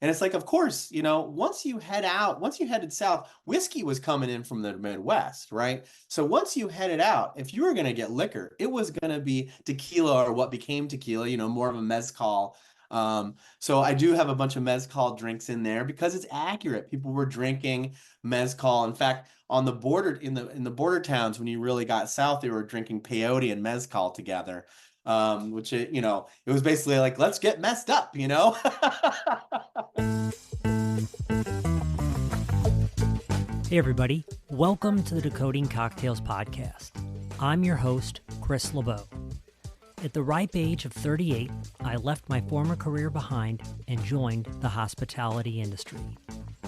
And it's like, of course, once you headed south, whiskey was coming in from the Midwest, right? So once you headed out, if you were going to get liquor, it was going to be tequila or what became tequila, more of a mezcal. So I do have a bunch of mezcal drinks in there because it's accurate. People were drinking mezcal. In fact, on the border in the border towns, when you really got south, they were drinking peyote and mezcal together. Which it was basically like, let's get messed up. Hey everybody, welcome to the Decoding Cocktails podcast. I'm your host, Chris LeBeau. At the ripe age of 38, I left my former career behind and joined the hospitality industry.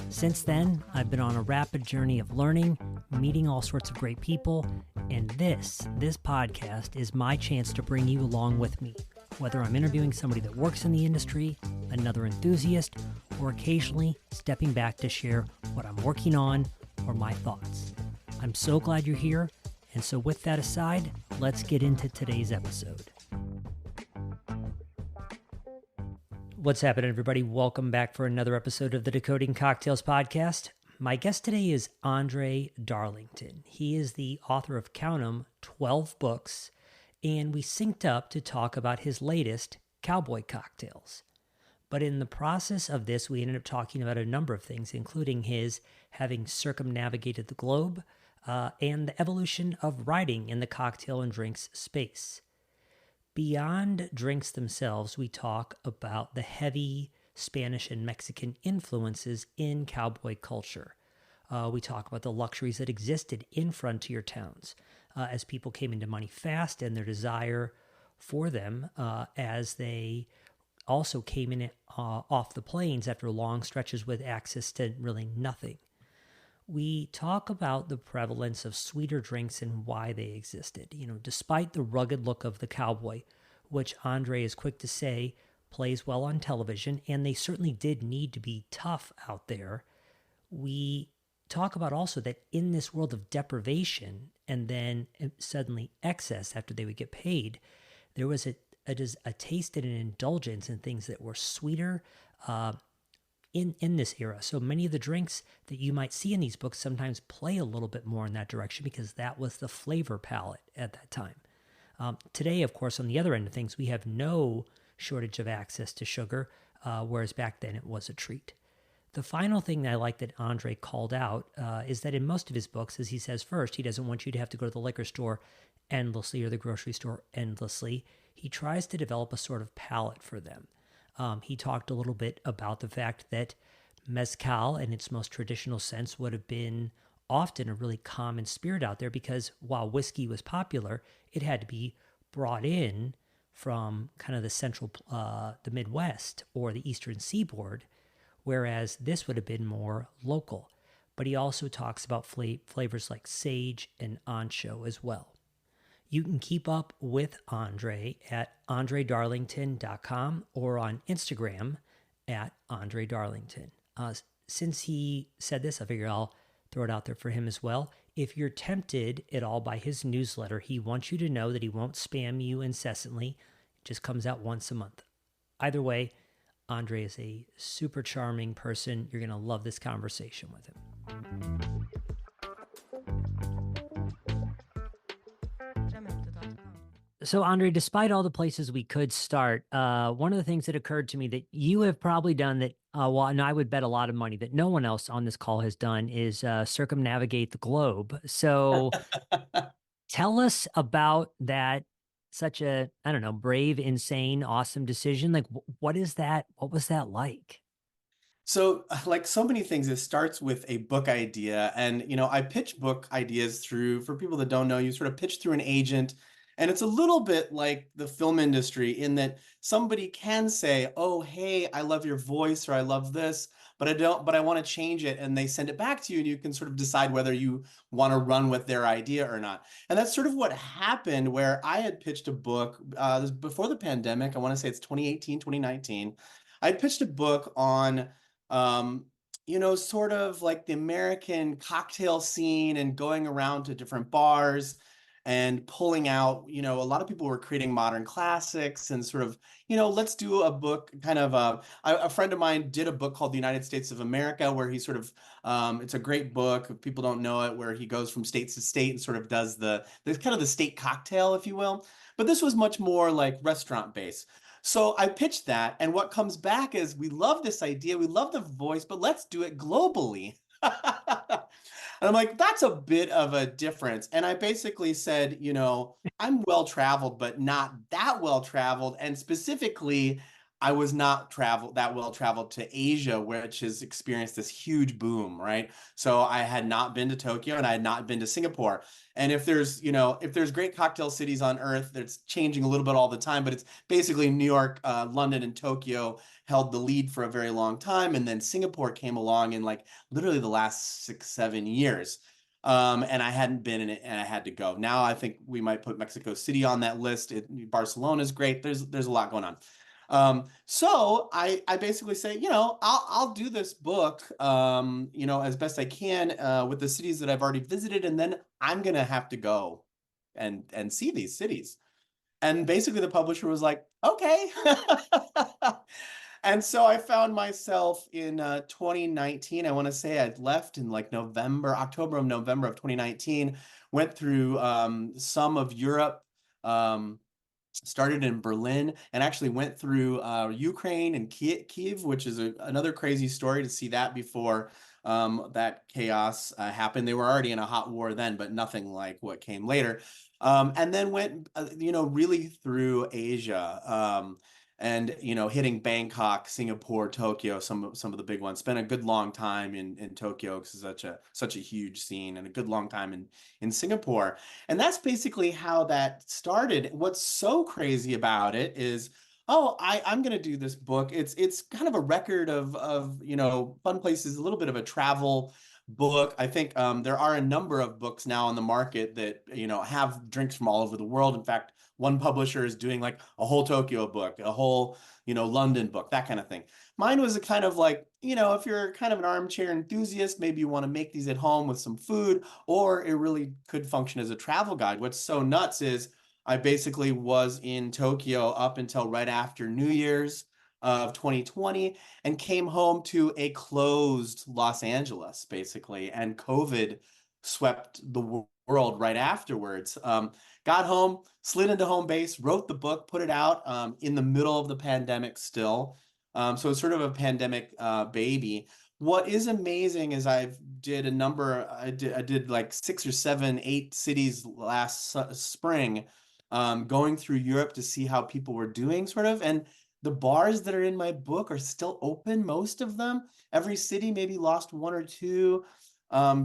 Since then, I've been on a rapid journey of learning, meeting all sorts of great people, and this podcast is my chance to bring you along with me, whether I'm interviewing somebody that works in the industry, another enthusiast, or occasionally stepping back to share what I'm working on or my thoughts. I'm so glad you're here, and so with that aside, let's get into today's episode. What's happening, everybody? Welcome back for another episode of the Decoding Cocktails podcast. My guest today is André Darlington. He is the author of, count 'em, 12 books, and we synced up to talk about his latest, Cowboy cocktails. But in the process of this, we ended up talking about a number of things, including his having circumnavigated the globe and the evolution of writing in the cocktail and drinks space. Beyond drinks themselves, we talk about the heavy Spanish and Mexican influences in cowboy culture. We talk about the luxuries that existed in frontier towns as people came into money fast and their desire for them as they also came in off the plains after long stretches with access to really nothing. We talk about the prevalence of sweeter drinks and why they existed. Despite the rugged look of the cowboy, which André is quick to say plays well on television, and they certainly did need to be tough out there, we talk about also that in this world of deprivation and then suddenly excess after they would get paid, there was a taste and an indulgence in things that were sweeter, in this era. So many of the drinks that you might see in these books sometimes play a little bit more in that direction because that was the flavor palette at that time. Today, of course, on the other end of things, we have no shortage of access to sugar, whereas back then it was a treat. The final thing that I like that André called out is that in most of his books, as he says first, he doesn't want you to have to go to the liquor store endlessly or the grocery store endlessly. He tries to develop a sort of palette for them. He talked a little bit about the fact that mezcal, in its most traditional sense, would have been often a really common spirit out there because while whiskey was popular, it had to be brought in from kind of the Midwest or the Eastern Seaboard, whereas this would have been more local. But he also talks about flavors like sage and ancho as well. You can keep up with André at andredarlington.com or on Instagram at André Darlington. Since he said this, I figure I'll throw it out there for him as well. If you're tempted at all by his newsletter, he wants you to know that he won't spam you incessantly. It just comes out once a month. Either way, André is a super charming person. You're going to love this conversation with him. So, André, despite all the places we could start, one of the things that occurred to me that you have probably done that, and I would bet a lot of money that no one else on this call has done is circumnavigate the globe. So tell us about that, such a, I don't know, brave, insane, awesome decision. Like, what is that? What was that like? So, like so many things, it starts with a book idea. And, I pitch book ideas for people that don't know, you sort of pitch through an agent. And it's a little bit like the film industry in that somebody can say, oh, hey, I love your voice or I love this, but I want to change it. And they send it back to you and you can sort of decide whether you want to run with their idea or not. And that's sort of what happened where I had pitched a book this was before the pandemic. I want to say it's 2018, 2019. I had pitched a book on sort of like the American cocktail scene and going around to different bars and pulling out, a lot of people were creating modern classics and sort of, let's do a book kind of, a friend of mine did a book called The United States of America, where he sort of, it's a great book. If people don't know it, where he goes from state to state and sort of does the kind of the state cocktail, if you will. But this was much more like restaurant based. So I pitched that, and what comes back is we love this idea, we love the voice, but let's do it globally. And I'm like, that's a bit of a difference. And I basically said, I'm well traveled, but not that well traveled. And specifically, I was not that well traveled to Asia, which has experienced this huge boom, right? So I had not been to Tokyo and I had not been to Singapore. And if there's great cocktail cities on earth, that's changing a little bit all the time, but it's basically New York, London, and Tokyo held the lead for a very long time. And then Singapore came along in like literally the last 6, 7 years. And I hadn't been in it and I had to go. Now I think we might put Mexico City on that list. Barcelona is great. There's a lot going on. So I basically say, I'll do this book, as best I can, with the cities that I've already visited, and then I'm gonna have to go and see these cities. And basically the publisher was like, okay. And so I found myself in 2019. I want to say I'd left in like October of November of 2019, went through some of Europe, started in Berlin, and actually went through Ukraine and Kiev, which is another crazy story to see that before that chaos happened. They were already in a hot war then, but nothing like what came later. And then went, really through Asia. And hitting Bangkok, Singapore, Tokyo, some of the big ones. Spent a good long time in Tokyo because it's such a huge scene, and a good long time in Singapore. And that's basically how that started. What's so crazy about it is, oh, I'm gonna do this book. It's kind of a record of fun places, a little bit of a travel book. I think there are a number of books now on the market that have drinks from all over the world. In fact, one publisher is doing like a whole Tokyo book, a whole London book, that kind of thing. Mine was a kind of like, if you're kind of an armchair enthusiast, maybe you want to make these at home with some food, or it really could function as a travel guide. What's so nuts is I basically was in Tokyo up until right after New Year's of 2020, and came home to a closed Los Angeles, basically, and COVID swept the world right afterwards. Got home, slid into home base, wrote the book, put it out in the middle of the pandemic still. So it's sort of a pandemic baby. What is amazing is I did like 6 or 7, 8 cities last spring, going through Europe to see how people were doing, sort of. And the bars that are in my book are still open, most of them. Every city maybe lost one or two.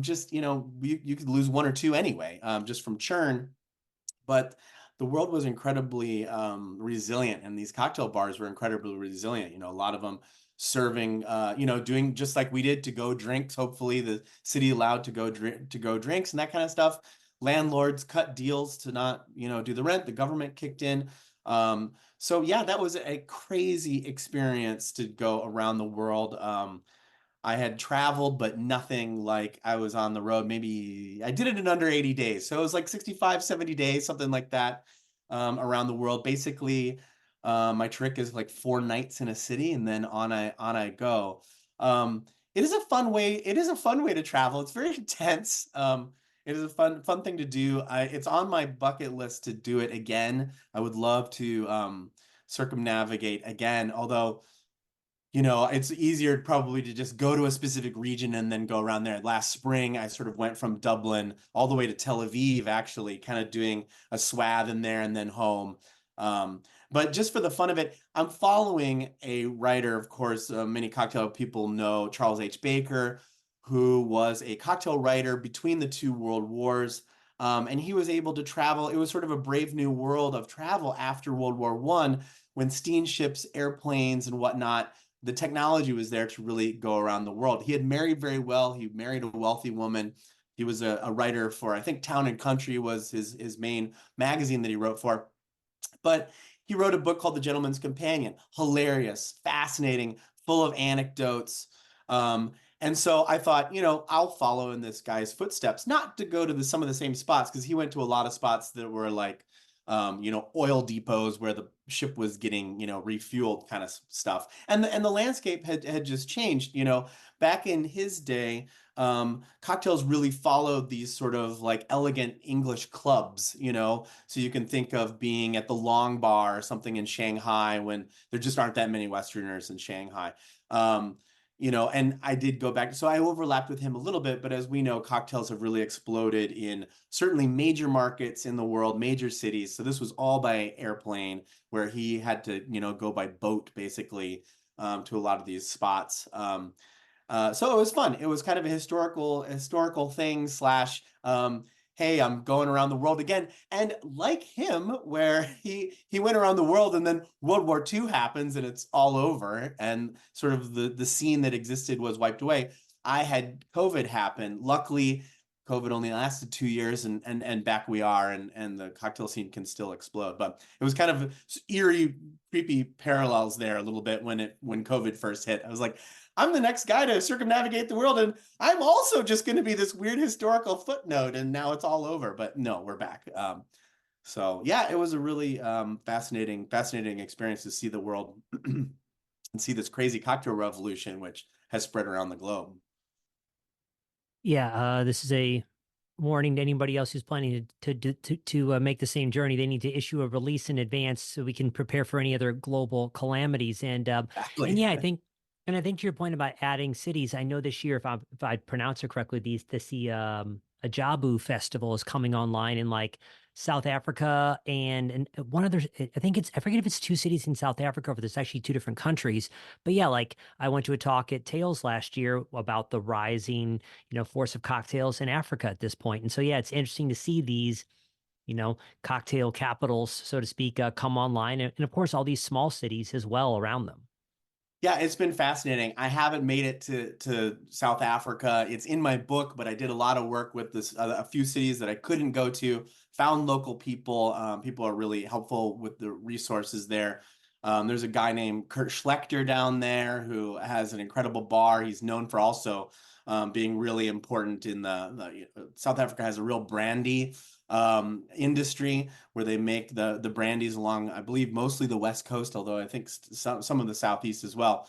Just, you could lose one or two anyway, just from churn. But the world was incredibly resilient, and these cocktail bars were incredibly resilient. A lot of them serving, doing just like we did, to go drinks. Hopefully, the city allowed to go drinks and that kind of stuff. Landlords cut deals to not, do the rent. The government kicked in. So yeah, that was a crazy experience to go around the world. I had traveled, but nothing like I was on the road. Maybe I did it in under 80 days. So it was like 65, 70 days, something like that, around the world. Basically, my trick is like 4 nights in a city, and then on I go. It is a fun way. It is a fun way to travel. It's very intense. It is a fun thing to do. It's on my bucket list to do it again. I would love to circumnavigate again, although it's easier probably to just go to a specific region and then go around there. Last spring, I sort of went from Dublin all the way to Tel Aviv, actually, kind of doing a swath in there and then home. But just for the fun of it, I'm following a writer, of course, many cocktail people know Charles H. Baker, who was a cocktail writer between the two world wars. And he was able to travel. It was sort of a brave new world of travel after World War One, when steamships, airplanes, and whatnot, the technology was there to really go around the world. He had married very well. He married a wealthy woman. He was a writer for, I think, Town and Country was his main magazine that he wrote for. But he wrote a book called The Gentleman's Companion. Hilarious, fascinating, full of anecdotes. And so I thought, I'll follow in this guy's footsteps, not to go to some of the same spots, because he went to a lot of spots that were like, oil depots where the ship was getting, refueled kind of stuff. And the landscape had just changed, back in his day. Cocktails really followed these sort of like elegant English clubs, so you can think of being at the Long Bar or something in Shanghai when there just aren't that many Westerners in Shanghai. Um, and I did go back. So I overlapped with him a little bit, but as we know, cocktails have really exploded in certainly major markets in the world, major cities. So this was all by airplane, where he had to, go by boat basically to a lot of these spots. So it was fun. It was kind of a historical thing slash, hey, I'm going around the world again. And like him, where he went around the world and then World War II happens and it's all over and sort of the scene that existed was wiped away. I had COVID happen. Luckily, COVID only lasted 2 years and back we are and the cocktail scene can still explode. But it was kind of eerie, creepy parallels there a little bit when COVID first hit. I was like, I'm the next guy to circumnavigate the world, and I'm also just going to be this weird historical footnote, and now it's all over. But no, we're back. So yeah, it was a really fascinating experience to see the world and see this crazy cocktail revolution, which has spread around the globe. Yeah, this is a warning to anybody else who's planning to make the same journey. They need to issue a release in advance so we can prepare for any other global calamities. And Exactly. yeah, I think to your point about adding cities, I know this year, if I pronounce it correctly, the Ajabu festival is coming online in like South Africa and one other. I think I forget if it's two cities in South Africa or if there's actually two different countries. But yeah, like I went to a talk at Tales last year about the rising force of cocktails in Africa at this point. And so, yeah, it's interesting to see these, cocktail capitals, so to speak, come online. And of course, all these small cities as well around them. Yeah, it's been fascinating. I haven't made it to South Africa. It's in my book, but I did a lot of work with this a few cities that I couldn't go to. Found local people. People are really helpful with the resources there. There's a guy named Kurt Schlechter down there who has an incredible bar. He's known for also being really important in South Africa has a real brandy industry where they make the brandies along, I believe, mostly the West Coast, although I think some of the Southeast as well.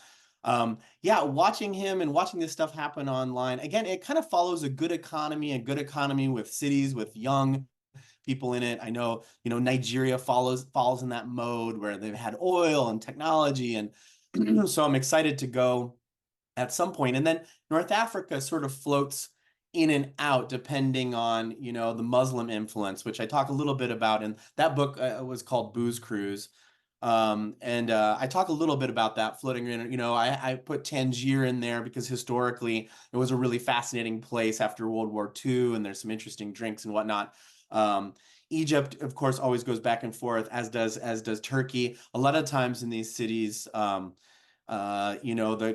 Yeah, watching him and watching this stuff happen online, again, it kind of follows a good economy with cities with young people in it. I know, Nigeria falls in that mode where they've had oil and technology, and so I'm excited to go at some point. And then North Africa sort of floats in and out depending on, the Muslim influence, which I talk a little bit about. And that book was called Booze Cruise. And I talk a little bit about that floating in. I put Tangier in there because historically it was a really fascinating place after World War II, and there's some interesting drinks and whatnot. Egypt, of course, always goes back and forth, as does Turkey. A lot of times in these cities, the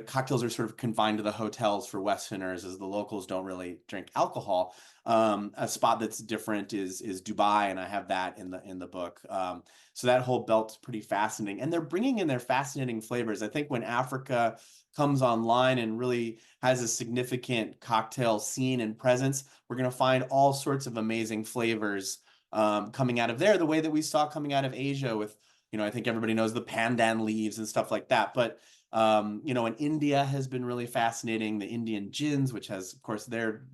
cocktails are sort of confined to the hotels for Westerners, as the locals don't really drink alcohol. A spot that's different is Dubai, and I have that in the book. So that whole belt's pretty fascinating, and they're bringing in their fascinating flavors. I think when Africa comes online and really has a significant cocktail scene and presence, we're going to find all sorts of amazing flavors coming out of there, the way that we saw coming out of Asia with, I think everybody knows the pandan leaves and stuff like that. But and India has been really fascinating. The Indian gins, which has, of course, their,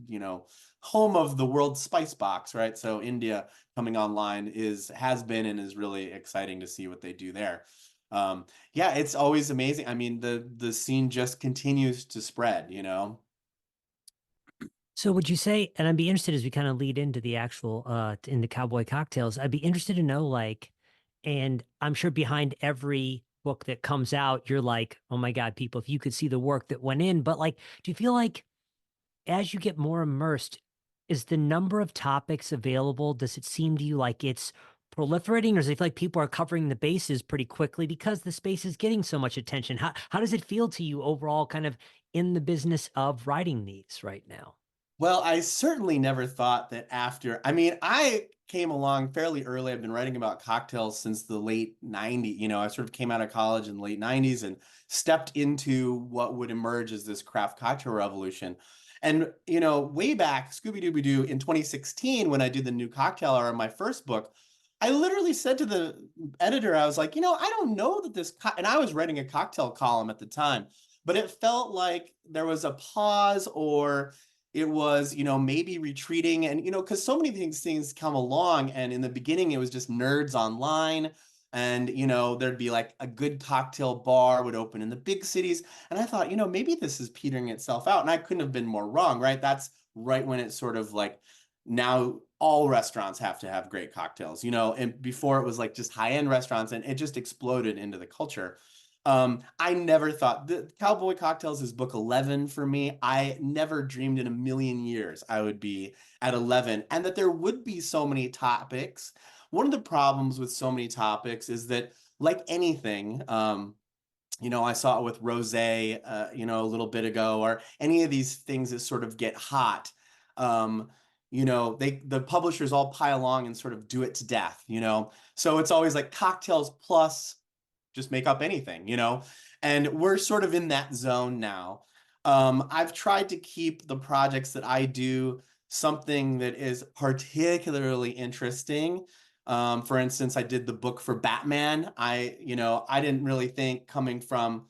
home of the world spice box, right? So India coming online has been and is really exciting to see what they do there. Yeah, it's always amazing. I mean, the scene just continues to spread. So would you say, and I'd be interested as we kind of lead into the actual into cowboy cocktails, I'd be interested to know like, and I'm sure behind every book that comes out, you're like, oh my God, people, if you could see the work that went in, but like, do you feel like as you get more immersed, is the number of topics available, does it seem to you like it's proliferating, or does it feel like people are covering the bases pretty quickly because the space is getting so much attention? How does it feel to you overall, kind of in the business of writing these right now? Well, I certainly never thought that after, I mean, I came along fairly early. I've been writing about cocktails since the late 90s. I sort of came out of college in the late 90s and stepped into what would emerge as this craft cocktail revolution. And, way back, Scooby-Dooby-Doo, in 2016, when I did the new cocktail hour in my first book, I literally said to the editor, I was like, I don't know that and I was writing a cocktail column at the time, but it felt like there was a pause, or it was, maybe retreating. And, because so many things come along. And in the beginning, it was just nerds online. And, there'd be like a good cocktail bar would open in the big cities. And I thought, maybe this is petering itself out. And I couldn't have been more wrong, right? That's right when it's sort of like now all restaurants have to have great cocktails, and before it was like just high-end restaurants, and it just exploded into the culture. I never thought the Cowboy Cocktails is book 11 for me. I never dreamed in a million years I would be at 11 and that there would be so many topics. One of the problems with so many topics is that, like anything, I saw it with rosé, a little bit ago, or any of these things that sort of get hot. The publishers all pile along and sort of do it to death. So it's always like cocktails plus just make up anything. And we're sort of in that zone now. I've tried to keep the projects that I do something that is particularly interesting. For instance, I did the book for Batman. I didn't really think, coming from,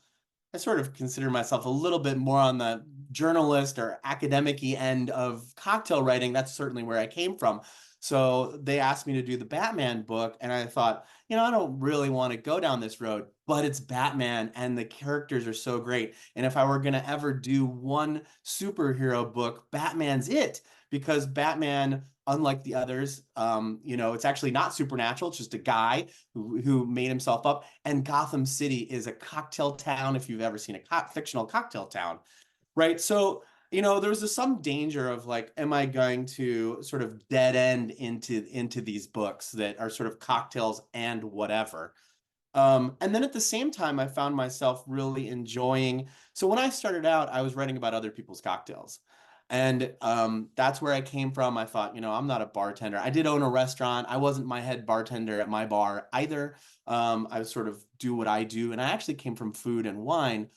I sort of consider myself a little bit more on the journalist or academic-y end of cocktail writing. That's certainly where I came from. So they asked me to do the Batman book, and I thought, I don't really want to go down this road, but it's Batman and the characters are so great. And if I were going to ever do one superhero book, Batman's it, because Batman, unlike the others, it's actually not supernatural. It's just a guy who made himself up. And Gotham City is a cocktail town, if you've ever seen a fictional cocktail town, right? So, there's some danger of like, am I going to sort of dead end into these books that are sort of cocktails and whatever? And then at the same time, I found myself really enjoying. So when I started out, I was writing about other people's cocktails. And that's where I came from. I thought, I'm not a bartender. I did own a restaurant. I wasn't my head bartender at my bar either. I sort of do what I do. And I actually came from food and wine.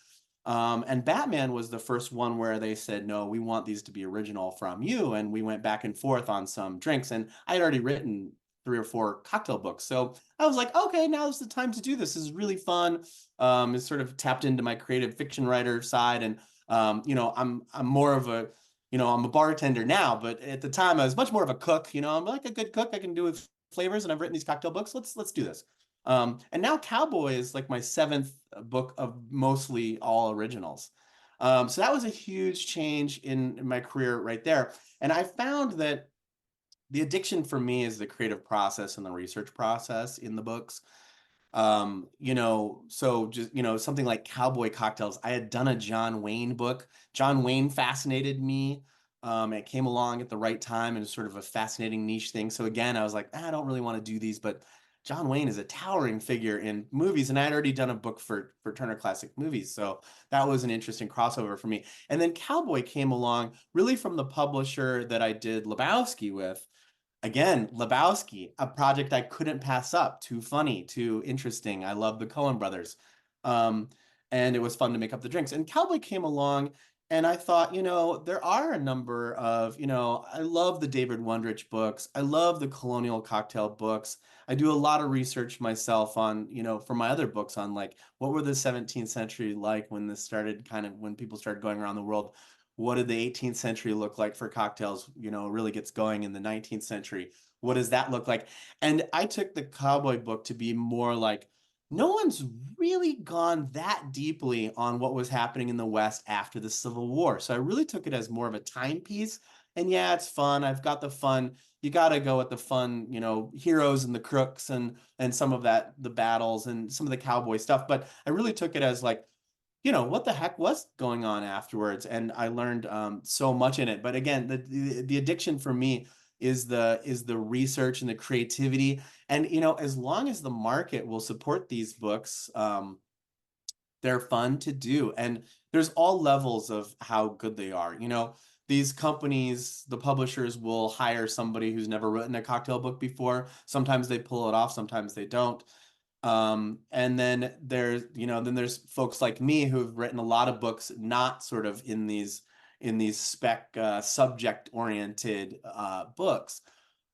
And Batman was the first one where they said, no, we want these to be original from you. And we went back and forth on some drinks. And I had already written 3 or 4 cocktail books. So I was like, okay, now's the time to do this. This is really fun. It sort of tapped into my creative fiction writer side. And, I'm more of a, I'm a bartender now, but at the time I was much more of a cook. I'm like a good cook. I can do with flavors, and I've written these cocktail books. Let's do this. And now Cowboy is like my 7th book of mostly all originals. So that was a huge change in my career right there. And I found that the addiction for me is the creative process and the research process in the books. So just, something like Cowboy Cocktails. I had done a John Wayne book. John Wayne fascinated me. It came along at the right time and was sort of a fascinating niche thing. So again, I was like, I don't really want to do these, but John Wayne is a towering figure in movies, and I had already done a book for Turner Classic Movies, so that was an interesting crossover for me. And then Cowboy came along, really from the publisher that I did Lebowski with. Again, Lebowski, a project I couldn't pass up. Too funny, too interesting. I love the Coen brothers. Um, and it was fun to make up the drinks. And Cowboy came along, and I thought, there are a number of, I love the David Wondrich books. I love the colonial cocktail books. I do a lot of research myself on, for my other books on like, what were the 17th century like when this started, kind of when people started going around the world. What did the 18th century look like for cocktails? Really gets going in the 19th century. What does that look like? And I took the Cowboy book to be more like, no one's really gone that deeply on what was happening in the West after the Civil War. So I really took it as more of a timepiece. And yeah, it's fun. I've got the fun. You got to go with the fun, heroes and the crooks and some of that, the battles and some of the cowboy stuff. But I really took it as like, what the heck was going on afterwards? And I learned so much in it. But again, the addiction for me is the research and the creativity. And as long as the market will support these books, they're fun to do. And there's all levels of how good they are. these companies, the publishers will hire somebody who's never written a cocktail book before. Sometimes they pull it off, sometimes they don't. And then there's folks like me who've written a lot of books, not sort of in these spec subject oriented books.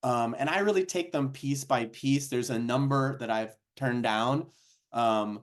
And I really take them piece by piece. There's a number that I've turned down. Um,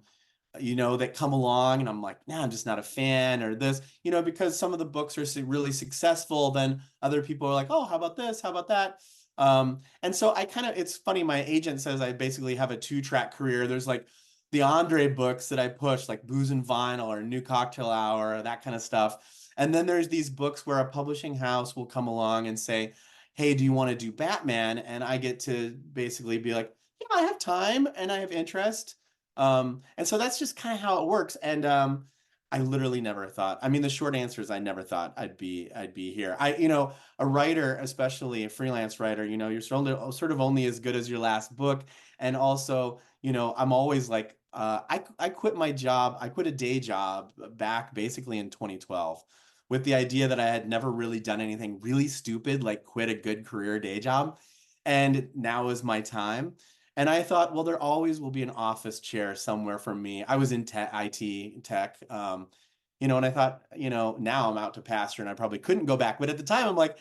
that come along and I'm like, nah, I'm just not a fan or this, because some of the books are really successful. Then other people are like, oh, how about this? How about that? And so it's funny. My agent says I basically have a two-track career. There's like the André books that I push, like Booze and Vinyl or New Cocktail Hour, that kind of stuff. And then there's these books where a publishing house will come along and say, hey, do you want to do Batman? And I get to basically be like, yeah, I have time and I have interest. And so that's just kind of how it works. And I literally never thought. I mean, the short answer is I never thought I'd be here. A writer, especially a freelance writer, you're sort of only as good as your last book. And also, I'm always like, I quit my job. I quit a day job back basically in 2012 with the idea that I had never really done anything really stupid, like quit a good career day job. And now is my time. And I thought, well, there always will be an office chair somewhere for me. I was in IT tech, and I thought, now I'm out to pasture and I probably couldn't go back. But at the time, I'm like,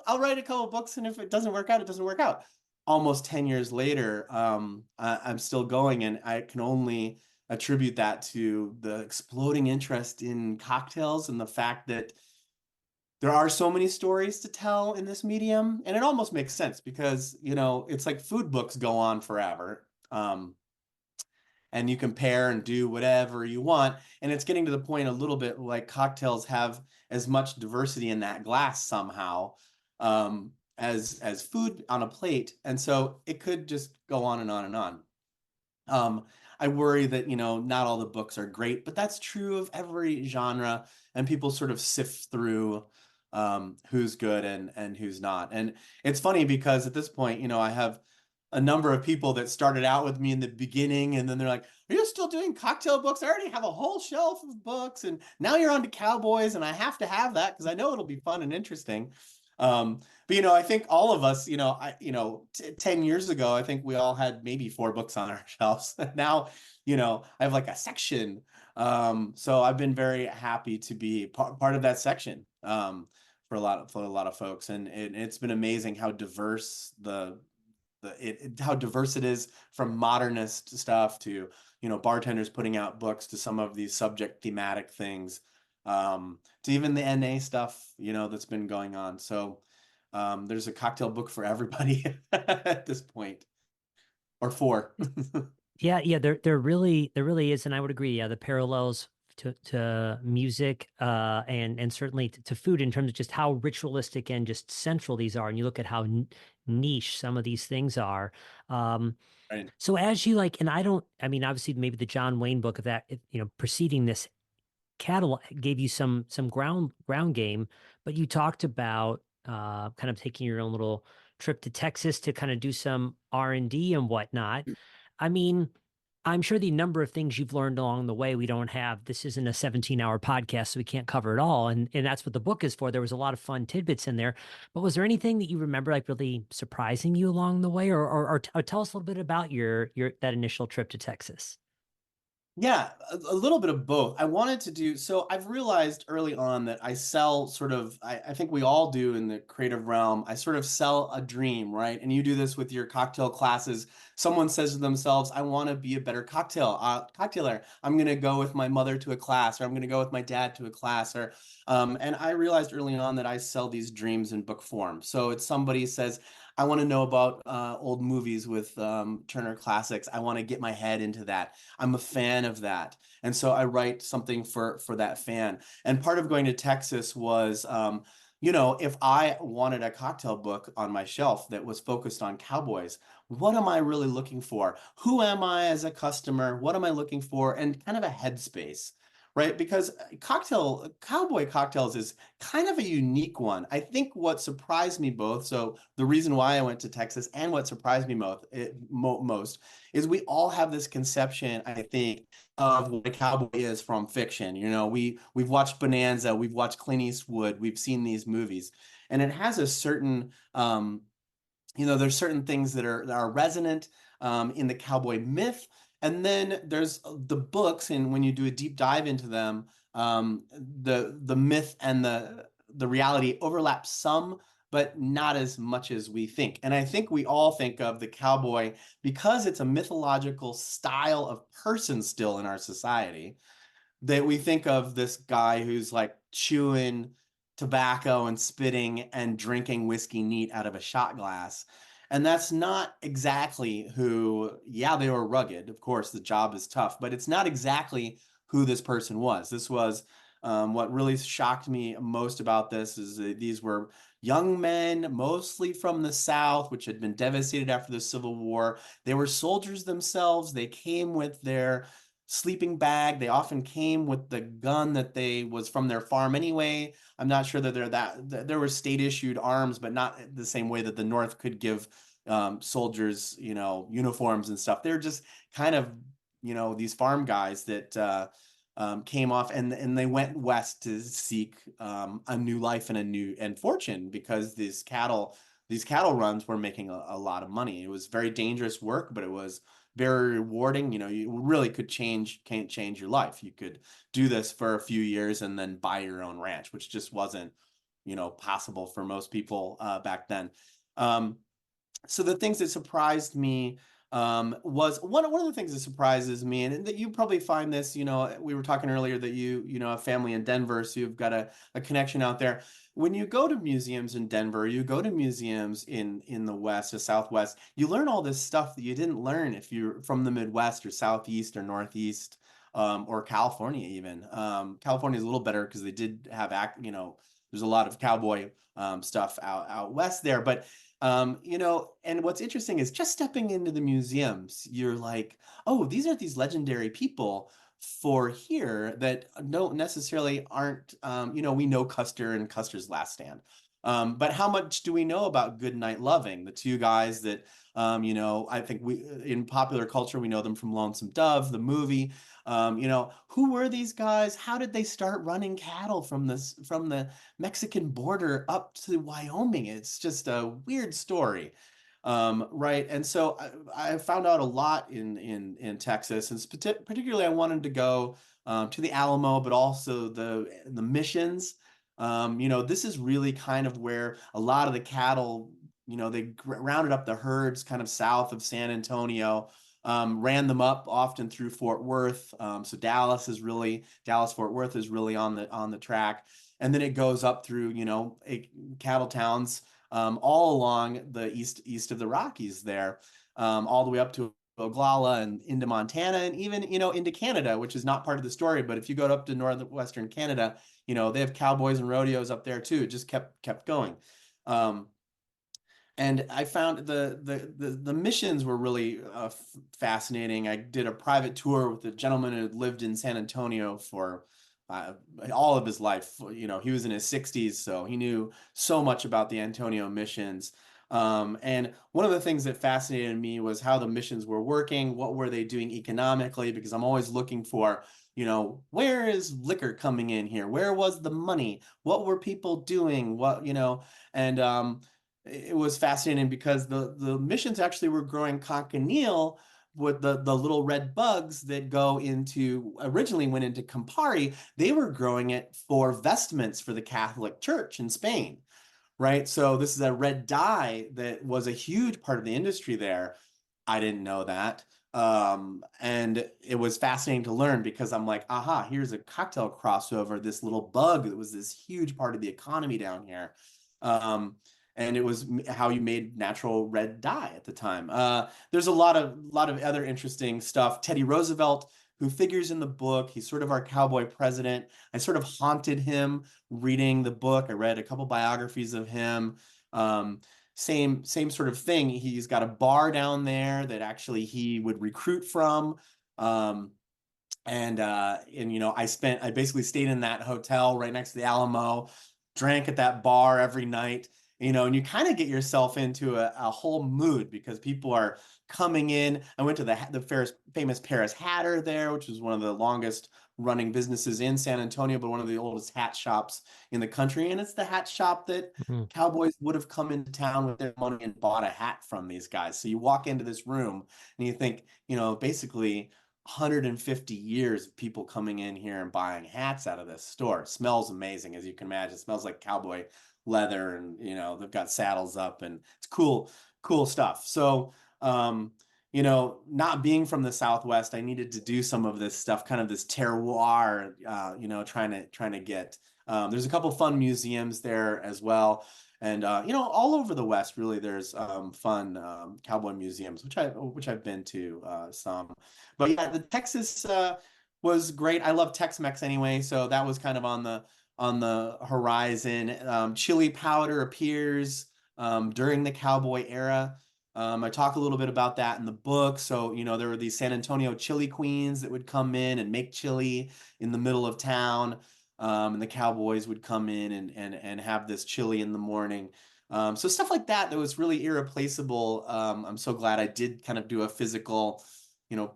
I'll write a couple books, and if it doesn't work out, it doesn't work out. Almost 10 years later, I'm still going, and I can only attribute that to the exploding interest in cocktails and the fact that there are so many stories to tell in this medium, and it almost makes sense because it's like food books go on forever, and you compare and do whatever you want, and it's getting to the point a little bit like cocktails have as much diversity in that glass somehow, as food on a plate, and so it could just go on and on and on. I worry that, not all the books are great, but that's true of every genre, and people sort of sift through who's good and who's not. And it's funny because at this point, I have a number of people that started out with me in the beginning, and then they're like, are you still doing cocktail books? I already have a whole shelf of books, and now you're on to cowboys, and I have to have that because I know it'll be fun and interesting. But I think all of us, 10 years ago, I think we all had maybe four books on our shelves. Now, I have like a section. So I've been very happy to be part of that section, for a lot of folks. And it's been amazing how diverse how diverse it is, from modernist stuff to, bartenders putting out books, to some of these subject thematic things, to even the NA stuff, that's been going on. So there's a cocktail book for everybody at this point, or four. Yeah, there really is, and I would agree. Yeah, the parallels to music, and certainly to food in terms of just how ritualistic and just central these are. And you look at how niche some of these things are. Um, Right. so as you like, and I mean, obviously, maybe the John Wayne book of that, preceding this catalog gave you some ground game, but you talked about kind of taking your own little trip to Texas to kind of do some R&D and whatnot. I mean, I'm sure the number of things you've learned along the way, we don't have. This isn't a 17-hour podcast, so we can't cover it all. And that's what the book is for. There was a lot of fun tidbits in there. But was there anything that you remember like really surprising you along the way? Or tell us a little bit about your that initial trip to Texas. Yeah, a little bit of both. I wanted to do so. I've realized early on that I sell sort of, I think we all do in the creative realm. I sort of sell a dream, right? And you do this with your cocktail classes. Someone says to themselves, I want to be a better cocktailer. I'm going to go with my mother to a class, or I'm going to go with my dad to a class, and I realized early on that I sell these dreams in book form. So it's somebody says, I want to know about old movies with Turner Classics. I want to get my head into that. I'm a fan of that. And so I write something for that fan. And part of going to Texas was, if I wanted a cocktail book on my shelf that was focused on cowboys, what am I really looking for? Who am I as a customer? What am I looking for? And kind of a headspace. Right, because cowboy cocktails is kind of a unique one. I think what surprised me both, so the reason why I went to Texas and what surprised me most is we all have this conception, I think, of what a cowboy is from fiction. We've watched Bonanza, we've watched Clint Eastwood, we've seen these movies, and it has a certain there's certain things that are resonant in the cowboy myth. And then there's the books, and when you do a deep dive into them, the myth and the reality overlap some, but not as much as we think. And I think we all think of the cowboy because it's a mythological style of person still in our society, that we think of this guy who's like chewing tobacco and spitting and drinking whiskey neat out of a shot glass. And that's not exactly who, yeah, they were rugged. Of course, the job is tough, but it's not exactly who this person was. This was what really shocked me most about this is that these were young men, mostly from the South, which had been devastated after the Civil War. They were soldiers themselves. They came with their sleeping bag. They often came with the gun that they was from their farm anyway. I'm not sure that there were state issued arms, but not the same way that the North could give soldiers, uniforms and stuff. They're just kind of, these farm guys that came off and they went west to seek a new life and a new and fortune because these cattle runs were making a lot of money. It was very dangerous work, but it was very rewarding. You really can't change your life. You could do this for a few years and then buy your own ranch, which just wasn't, possible for most people back then. Um, so the things that surprised me was one of the things that surprises me, and that you probably find this, we were talking earlier that you know, a family in Denver, so you've got a connection out there. When you go to museums in Denver, you go to museums in the West or Southwest, you learn all this stuff that you didn't learn if you're from the Midwest or Southeast or Northeast, or California even. California is a little better because they did have there's a lot of cowboy stuff out west there, but and what's interesting is just stepping into the museums, you're like, oh, these are these legendary people for here that don't necessarily aren't, we know Custer and Custer's Last Stand. But how much do we know about Goodnight Loving, the two guys that, I think in popular culture, we know them from Lonesome Dove, the movie. Who were these guys? How did they start running cattle from the Mexican border up to Wyoming? It's just a weird story. Right. And so I found out a lot in Texas, and particularly I wanted to go to the Alamo, but also the missions. This is really kind of where a lot of the cattle, they rounded up the herds kind of south of San Antonio, ran them up often through Fort Worth. So Dallas Fort Worth is really on the track, and then it goes up through cattle towns all along the east of the Rockies there, all the way up to Oglala and into Montana, and even into Canada, which is not part of the story. But if you go up to northwestern Canada, they have cowboys and rodeos up there too. It just kept going. And I found the missions were really fascinating. I did a private tour with a gentleman who had lived in San Antonio for uh, all of his life. He was in his 60s, so he knew so much about the Antonio missions. And one of the things that fascinated me was how the missions were working. What were they doing economically? Because I'm always looking for, where is liquor coming in here? Where was the money? What were people doing? And it was fascinating because the missions actually were growing cochineal with the little red bugs that originally went into Campari. They were growing it for vestments for the Catholic Church in Spain, right? So this is a red dye that was a huge part of the industry there. I didn't know that. And it was fascinating to learn because I'm like, aha, here's a cocktail crossover, this little bug that was this huge part of the economy down here. Um, and it was how you made natural red dye at the time. There's a lot of other interesting stuff. Teddy Roosevelt, who figures in the book, he's sort of our cowboy president. I sort of haunted him reading the book. I read a couple biographies of him. Same sort of thing. He's got a bar down there that actually he would recruit from. And I basically stayed in that hotel right next to the Alamo, drank at that bar every night. and you kind of get yourself into a whole mood because people are coming in. I went to the famous Paris Hatter there, which is one of the longest running businesses in San Antonio, but one of the oldest hat shops in the country. And it's the hat shop that Mhm. cowboys would have come into town with their money and bought a hat from these guys. So you walk into this room and you think, basically 150 years of people coming in here and buying hats out of this store. It smells amazing, as you can imagine. It smells like cowboy leather, and they've got saddles up, and it's cool, cool stuff. So, not being from the Southwest, I needed to do some of this stuff, kind of this terroir, trying to get. There's a couple fun museums there as well. And all over the West, really, there's fun cowboy museums, which I've been to some. But yeah, the Texas was great. I love Tex-Mex anyway, so that was kind of on the horizon. Chili powder appears during the cowboy era. I talk a little bit about that in the book. So, there were these San Antonio chili queens that would come in and make chili in the middle of town. And the cowboys would come in and have this chili in the morning. So stuff like that was really irreplaceable. I'm so glad I did kind of do a physical,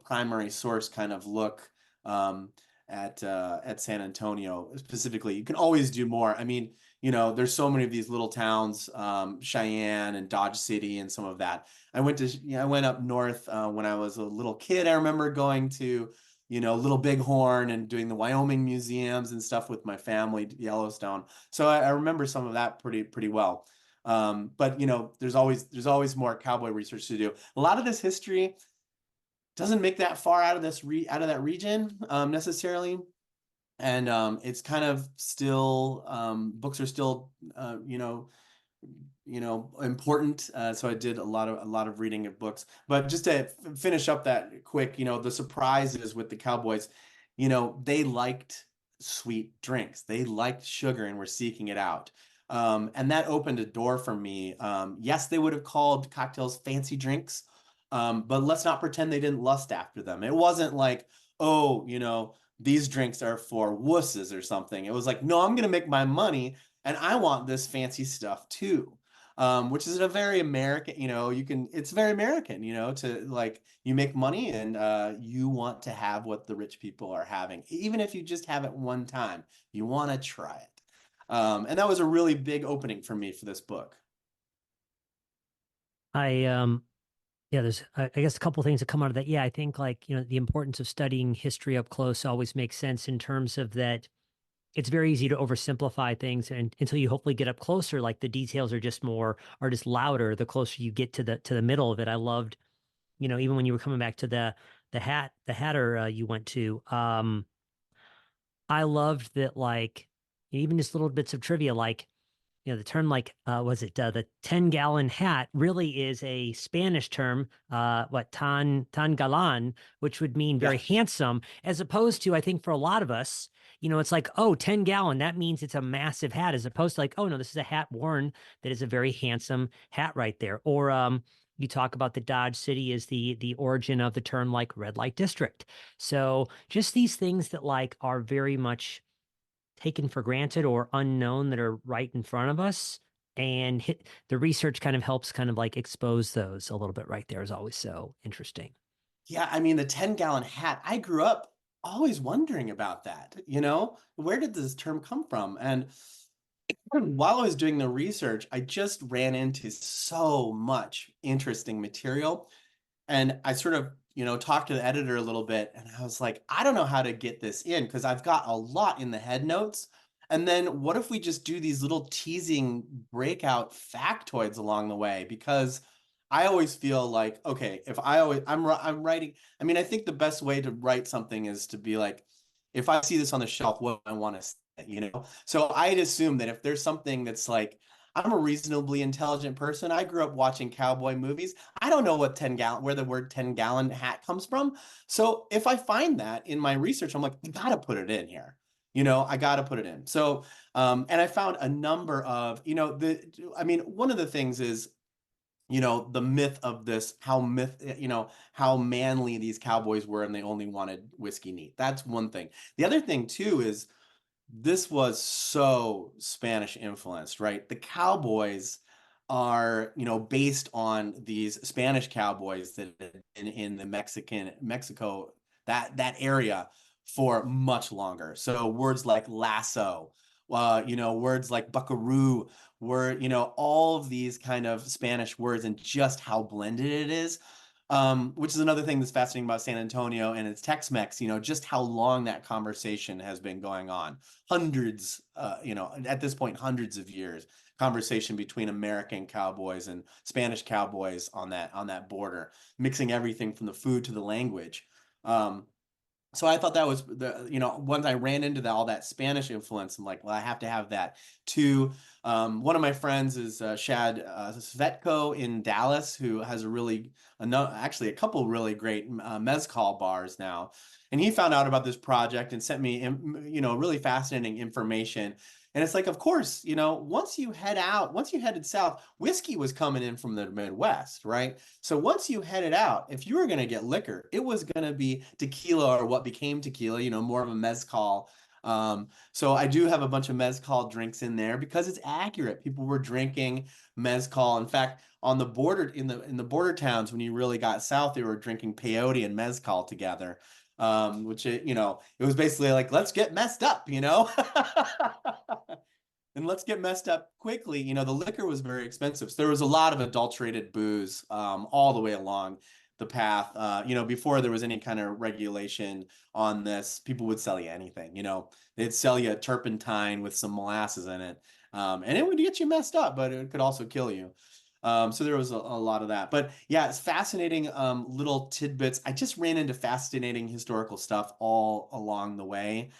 primary source kind of look at San Antonio specifically. You can always do more. I mean, there's so many of these little towns, Cheyenne and Dodge City and some of that. I went up north when I was a little kid. I remember going to, Little Bighorn and doing the Wyoming museums and stuff with my family, Yellowstone. So I remember some of that pretty well. But there's always more cowboy research to do. A lot of this history doesn't make that far out of that region necessarily, and it's kind of still books are still important. So I did a lot of reading of books. But just to finish up that quick, the surprises with the Cowboys, they liked sweet drinks. They liked sugar and were seeking it out. And that opened a door for me. Yes, they would have called cocktails fancy drinks, but let's not pretend they didn't lust after them. It wasn't like, oh, these drinks are for wusses or something. It was like, no, I'm going to make my money and I want this fancy stuff too. Which is a very American, it's very American, to like you make money and you want to have what the rich people are having, even if you just have it one time, you want to try it. And that was a really big opening for me for this book. I Yeah, there's I guess a couple things that come out of that. Yeah, I think like, the importance of studying history up close always makes sense in terms of that it's very easy to oversimplify things and until you hopefully get up closer, like the details are just louder the closer you get to the middle of it. I loved, even when you were coming back to the Hatter you went to, I loved that like even just little bits of trivia like the term like was it the 10-gallon hat really is a Spanish term, what tan galan, which would mean very Yeah. handsome, as opposed to I think for a lot of us, it's like, oh, 10-gallon, that means it's a massive hat, as opposed to like, oh no, this is a hat worn that is a very handsome hat right there. Or you talk about the Dodge City as the origin of the term like red light district. So just these things that like are very much taken for granted or unknown that are right in front of us. And the research kind of helps kind of like expose those a little bit right there is always so interesting. Yeah, I mean, the 10-gallon hat, I grew up always wondering about that, where did this term come from? And while I was doing the research, I just ran into so much interesting material. And I sort of, talked to the editor a little bit and I was like, I don't know how to get this in because I've got a lot in the head notes. And then what if we just do these little teasing breakout factoids along the way? Because I always feel like, okay, if I'm writing, I mean, I think the best way to write something is to be like, if I see this on the shelf, what do I want to say, So I'd assume that if there's something that's like, I'm a reasonably intelligent person. I grew up watching cowboy movies. I don't know what 10-gallon, where the word 10-gallon hat comes from. So if I find that in my research, I'm like, I gotta put it in here. I gotta put it in. So, and I found a number of, I mean, one of the things is, the myth of this, how manly these cowboys were and they only wanted whiskey neat. That's one thing. The other thing too is this was so Spanish influenced, right? The cowboys, are, based on these Spanish cowboys that in the Mexico, that area for much longer. So words like lasso, words like buckaroo, all of these kind of Spanish words and just how blended it is. Which is another thing that's fascinating about San Antonio and its Tex-Mex, just how long that conversation has been going on. Hundreds, at this point, hundreds of years conversation between American cowboys and Spanish cowboys on that border, mixing everything from the food to the language. Um, so I thought that was once I ran into all that Spanish influence, I'm like, well, I have to have that too. One of my friends is Shad Svetko in Dallas, who has actually a couple really great mezcal bars now. And he found out about this project and sent me, really fascinating information. And it's like, of course, once you headed south, whiskey was coming in from the Midwest, right? So once you headed out, if you were going to get liquor, it was going to be tequila or what became tequila, more of a mezcal. So I do have a bunch of mezcal drinks in there because it's accurate. People were drinking mezcal. In fact, on the border in the border towns, when you really got south, they were drinking peyote and mezcal together. Which it was basically like, let's get messed up. And let's get messed up quickly. The liquor was very expensive. So there was a lot of adulterated booze all the way along the path. Before there was any kind of regulation on this, people would sell you anything. They'd sell you a turpentine with some molasses in it. And it would get you messed up, but it could also kill you. So there was a lot of that. But yeah, it's fascinating little tidbits. I just ran into fascinating historical stuff all along the way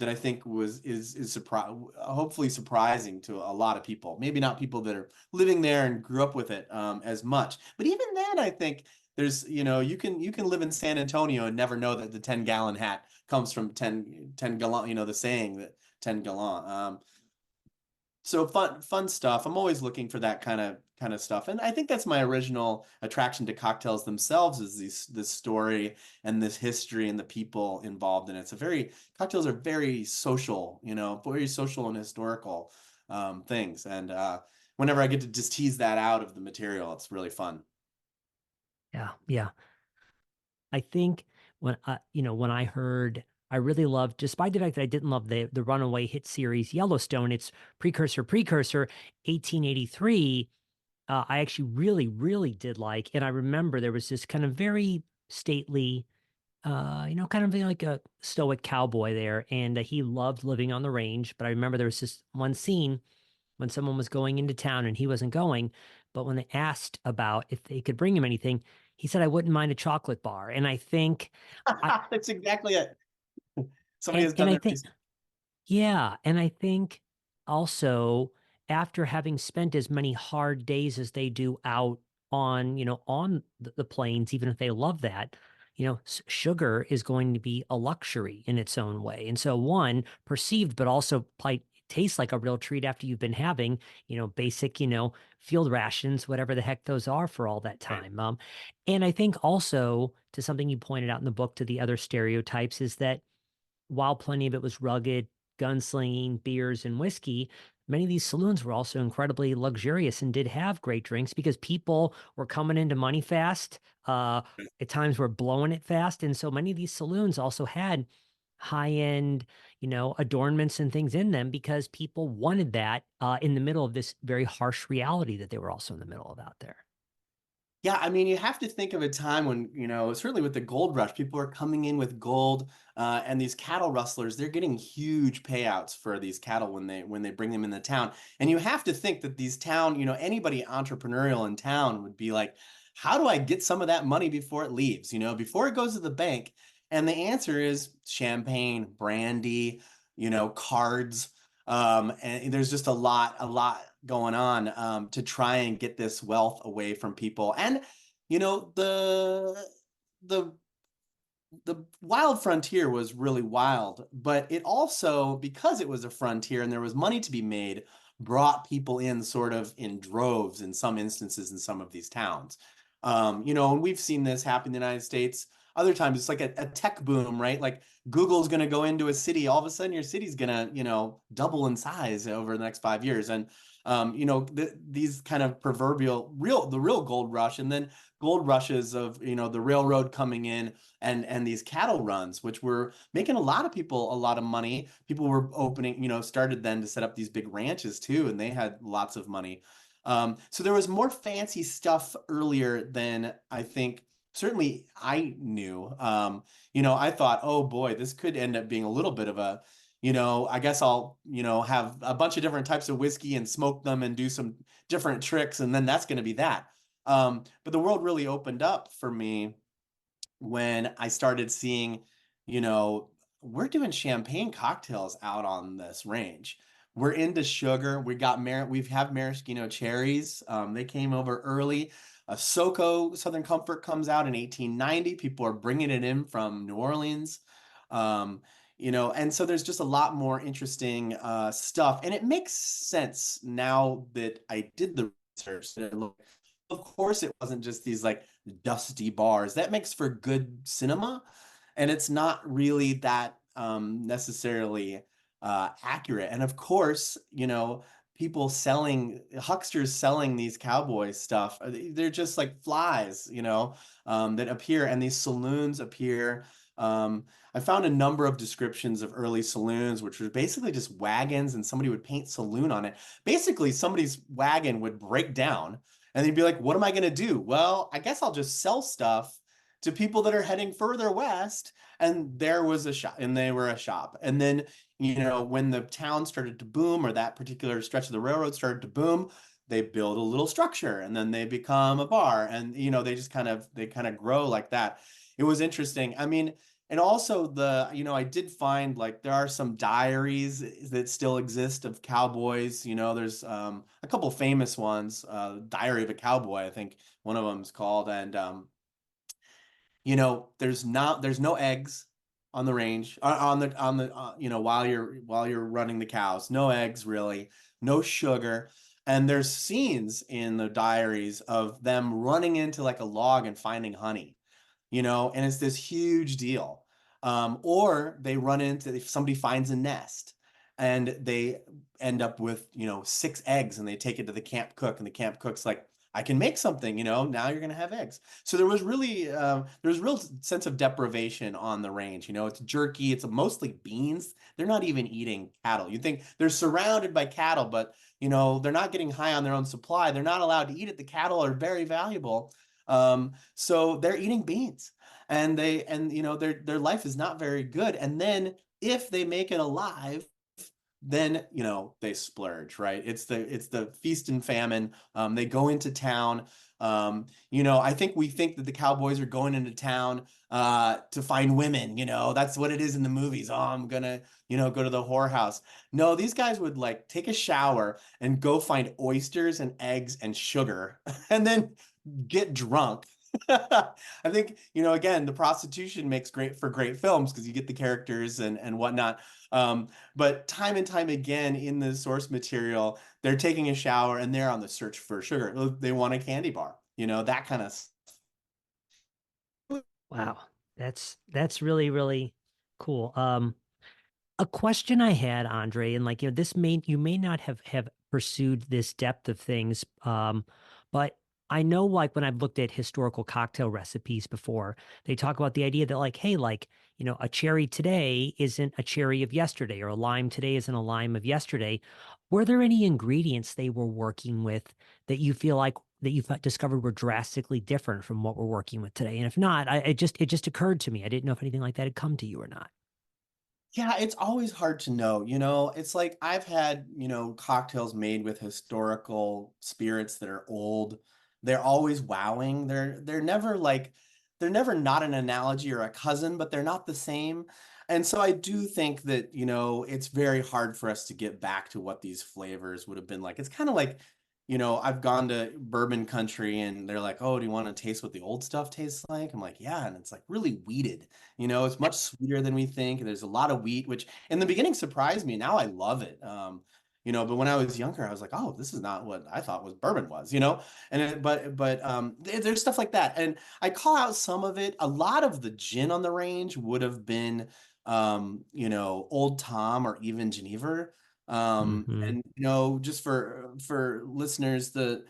that I think hopefully surprising to a lot of people. Maybe not people that are living there and grew up with it as much. But even then, I think there's, you can live in San Antonio and never know that the 10-gallon hat comes from 10 gallon, the saying that 10 gallon. So fun stuff. I'm always looking for that kind of stuff. And I think that's my original attraction to cocktails themselves is this story and this history and the people involved in it. Cocktails are very social, very social and historical things. And whenever I get to just tease that out of the material, it's really fun. Yeah, yeah. I think when I heard, I really loved, despite the fact that I didn't love the runaway hit series Yellowstone, its precursor, 1883. I actually really, really did like, and I remember there was this kind of very stately, kind of like a stoic cowboy there, and he loved living on the range. But I remember there was this one scene when someone was going into town and he wasn't going, but when they asked about if they could bring him anything, he said, "I wouldn't mind a chocolate bar." And I think I That's exactly it. Somebody and has and done I their think research. Yeah, and I think also after having spent as many hard days as they do out on the plains, even if they love that, sugar is going to be a luxury in its own way. And so one perceived, but also tastes like a real treat after you've been having, basic, field rations, whatever the heck those are for all that Right. time. And I think also to something you pointed out in the book to the other stereotypes is that while plenty of it was rugged, gunslinging, beers, and whiskey, many of these saloons were also incredibly luxurious and did have great drinks because people were coming into money fast. At times were blowing it fast. And so many of these saloons also had high-end, adornments and things in them because people wanted that in the middle of this very harsh reality that they were also in the middle of out there. Yeah, I mean, you have to think of a time when, certainly with the gold rush, people are coming in with gold, and these cattle rustlers, they're getting huge payouts for these cattle when they bring them in the town. And you have to think that these town, anybody entrepreneurial in town would be like, how do I get some of that money before it leaves, before it goes to the bank? And the answer is champagne, brandy, cards. And there's just a lot going on to try and get this wealth away from people. And the the wild frontier was really wild, but it also, because it was a frontier and there was money to be made, brought people in sort of in droves in some instances in some of these towns. And we've seen this happen in the United States. other times it's like a tech boom, right? Like Google's going to go into a city, all of a sudden your city's going to, double in size over the next 5 years. And these kind of proverbial the real gold rush, and then gold rushes of the railroad coming in, and these cattle runs, which were making a lot of people a lot of money. People were opening, started then to set up these big ranches too, and they had lots of money. So there was more fancy stuff earlier than I think certainly I knew. I thought, oh boy, this could end up being a little bit of a, I guess I'll, have a bunch of different types of whiskey and smoke them and do some different tricks, and then that's going to be that. But the world really opened up for me when I started seeing, you know, we're doing champagne cocktails out on this range. We're into sugar. We have maraschino cherries. They came over early. SoCo Southern Comfort comes out in 1890. People are bringing it in from New Orleans. Um, and so there's just a lot more interesting stuff, and it makes sense now that I did the research. Of course, it wasn't just these like dusty bars. That makes for good cinema, and it's not really that necessarily accurate. And of course, people selling hucksters selling these cowboy stuff. They're just like flies, that appear, and these saloons appear. I found a number of descriptions of early saloons, which were basically just wagons, and somebody would paint saloon on it. Basically, somebody's wagon would break down, and they'd be like, what am I going to do? Well, I guess I'll just sell stuff to people that are heading further west. And there was a shop, and they were a shop. And then, when the town started to boom, or that particular stretch of the railroad started to boom, they build a little structure, and then they become a bar. And, they kind of grow like that. It was interesting. I mean, and also I did find like there are some diaries that still exist of cowboys. There's a couple famous ones. Diary of a Cowboy, I think one of them is called. And there's no eggs on the range, while you're running the cows. No eggs really, no sugar. And there's scenes in the diaries of them running into like a log and finding honey, and it's this huge deal. Or they run into, if somebody finds a nest and they end up with, 6 eggs, and they take it to the camp cook, and the camp cook's like, I can make something, now you're going to have eggs. So there was real sense of deprivation on the range. It's jerky, it's mostly beans. They're not even eating cattle. You think they're surrounded by cattle, but, they're not getting high on their own supply. They're not allowed to eat it. The cattle are very valuable. So they're eating beans, and their life is not very good. And then if they make it alive, then they splurge, right? It's the feast and famine. They go into town. I think we think that the cowboys are going into town to find women. That's what it is in the movies. Oh, I'm gonna go to the whorehouse. No, these guys would like take a shower and go find oysters and eggs and sugar, and then get drunk. I think, again, the prostitution makes great films because you get the characters and whatnot. But time and time again in the source material, they're taking a shower and they're on the search for sugar. They want a candy bar, that kind of. Wow. That's really, really cool. A question I had, Andre, and like, you may not have pursued this depth of things, but I know like when I've looked at historical cocktail recipes before, they talk about the idea that like, hey, like, a cherry today isn't a cherry of yesterday, or a lime today isn't a lime of yesterday. Were there any ingredients they were working with that you feel like that you've discovered were drastically different from what we're working with today? And if not, it just occurred to me. I didn't know if anything like that had come to you or not. Yeah, it's always hard to know. It's like I've had, cocktails made with historical spirits that are old. They're always wowing. They're never not an analogy or a cousin, but they're not the same. And so I do think that, it's very hard for us to get back to what these flavors would have been like. It's kind of like, I've gone to bourbon country, and they're like, "Oh, do you want to taste what the old stuff tastes like?" I'm like, "Yeah," and it's like really wheated. It's much sweeter than we think. There's a lot of wheat, which in the beginning surprised me. Now I love it. But when I was younger, I was like, oh, this is not what I thought was bourbon was. But there's stuff like that. And I call out some of it. A lot of the gin on the range would have been Old Tom or even Geneva. Hmm. Just for listeners, the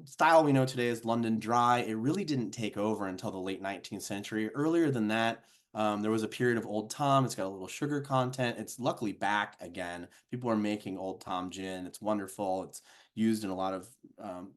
style we know today is London Dry. It really didn't take over until the late 19th century. Earlier than that, there was a period of Old Tom. It's got a little sugar content. It's luckily back again. People are making Old Tom gin. It's wonderful. It's used in a lot of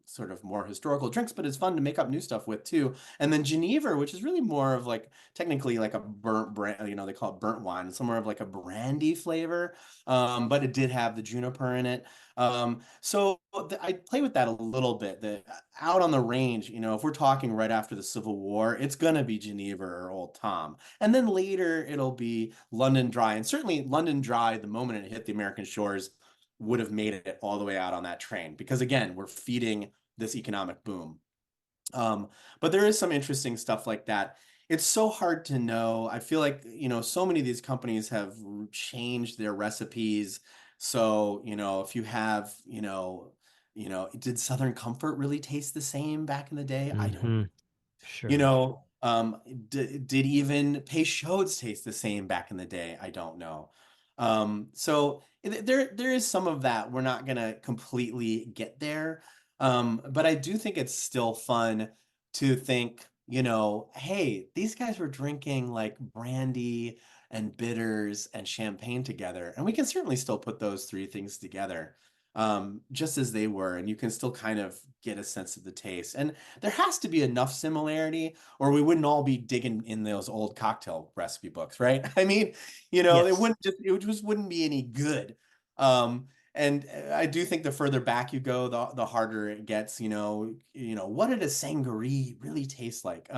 sort of more historical drinks, but it's fun to make up new stuff with too. And then Geneva, which is really more of like technically like a burnt brand, they call it burnt wine. It's more of like a brandy flavor, but it did have the juniper in it. I play with that a little bit. That out on the range, if we're talking right after the Civil War, it's gonna be Geneva or Old Tom. And then later it'll be London Dry. And certainly London Dry, the moment it hit the American shores, would have made it all the way out on that train. Because again, we're feeding this economic boom. Um, but there is some interesting stuff like that. It's so hard to know. I feel like, so many of these companies have changed their recipes. So, if you have, did Southern Comfort really taste the same back in the day? I don't Hmm. you Sure. know, did even Peychaud's taste the same back in the day? I don't know. There is some of that. We're not gonna completely get there, but I do think it's still fun to think, hey, these guys were drinking like brandy and bitters and champagne together, and we can certainly still put those three things together, just as they were, and you can still kind of get a sense of the taste. And there has to be enough similarity, or we wouldn't all be digging in those old cocktail recipe books, right? I mean, Yes. it just wouldn't be any good. And I do think the further back you go, the harder it gets. What did a sangaree really taste like?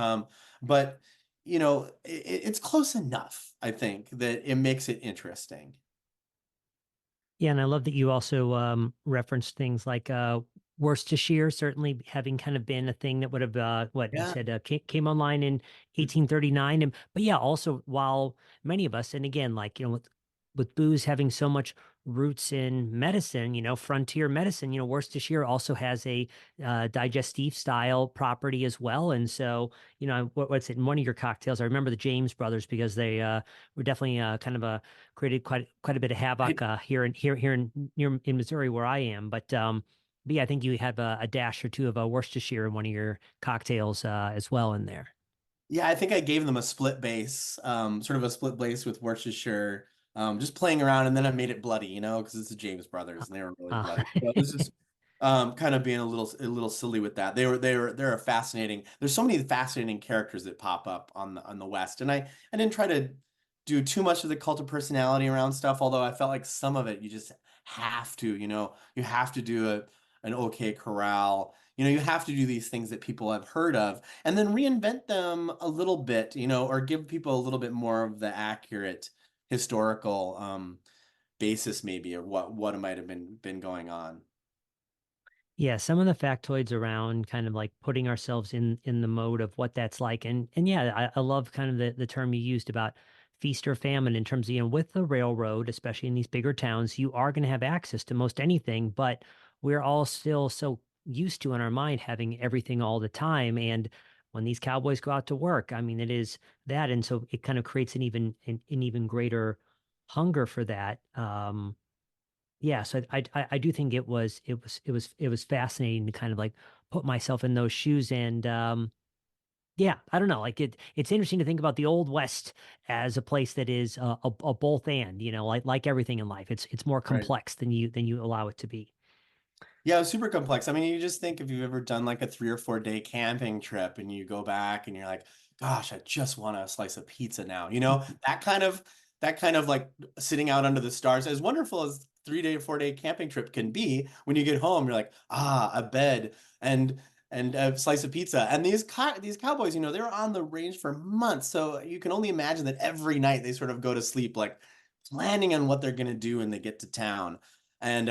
But it's close enough, I think, that it makes it interesting. Yeah, and I love that you also referenced things like Worcestershire, certainly having kind of been a thing that would have what you Yeah, said came online in 1839, and but yeah, also while many of us, and again, like with booze having so much roots in medicine, frontier medicine, Worcestershire also has a digestive style property as well, and so what's it in one of your cocktails? I remember the James brothers because they were definitely kind of a created quite a bit of havoc I, here in near in Missouri where I am. But yeah, I think you have a dash or two of a Worcestershire in one of your cocktails as well in there. Yeah, I think I gave them a split base, sort of a split base with Worcestershire, just playing around, and then I made it bloody, because it's the James Brothers and they were really Uh, bloody. So it was just kind of being a little silly with that. They're a fascinating. There's so many fascinating characters that pop up on the West, and I didn't try to do too much of the cult of personality around stuff, although I felt like some of it you just have to, you have to do an OK Corral. You have to do these things that people have heard of and then reinvent them a little bit, or give people a little bit more of the accurate historical basis, maybe, or what might have been going on. Yeah, some of the factoids around kind of like putting ourselves in the mode of what that's like. And yeah, I love kind of the term you used about feast or famine in terms of, with the railroad, especially in these bigger towns, you are going to have access to most anything, but we're all still so used to in our mind having everything all the time. And when these cowboys go out to work, I mean, it is that. And so it kind of creates an even greater hunger for that. Yeah, so I do think it was fascinating to kind of like put myself in those shoes and yeah, I don't know, like it's interesting to think about the Old West as a place that is a both and, like everything in life. It's more Right. complex than you allow it to be. Yeah, it was super complex. I mean, you just think if you've ever done like a 3 or 4 day camping trip and you go back and you're like, gosh, I just want a slice of pizza now. That kind of like sitting out under the stars, as wonderful as 3 day or 4 day camping trip can be, when you get home, you're like, a bed and and a slice of pizza. And these cowboys, they were on the range for months. So you can only imagine that every night they sort of go to sleep like planning on what they're gonna do when they get to town. And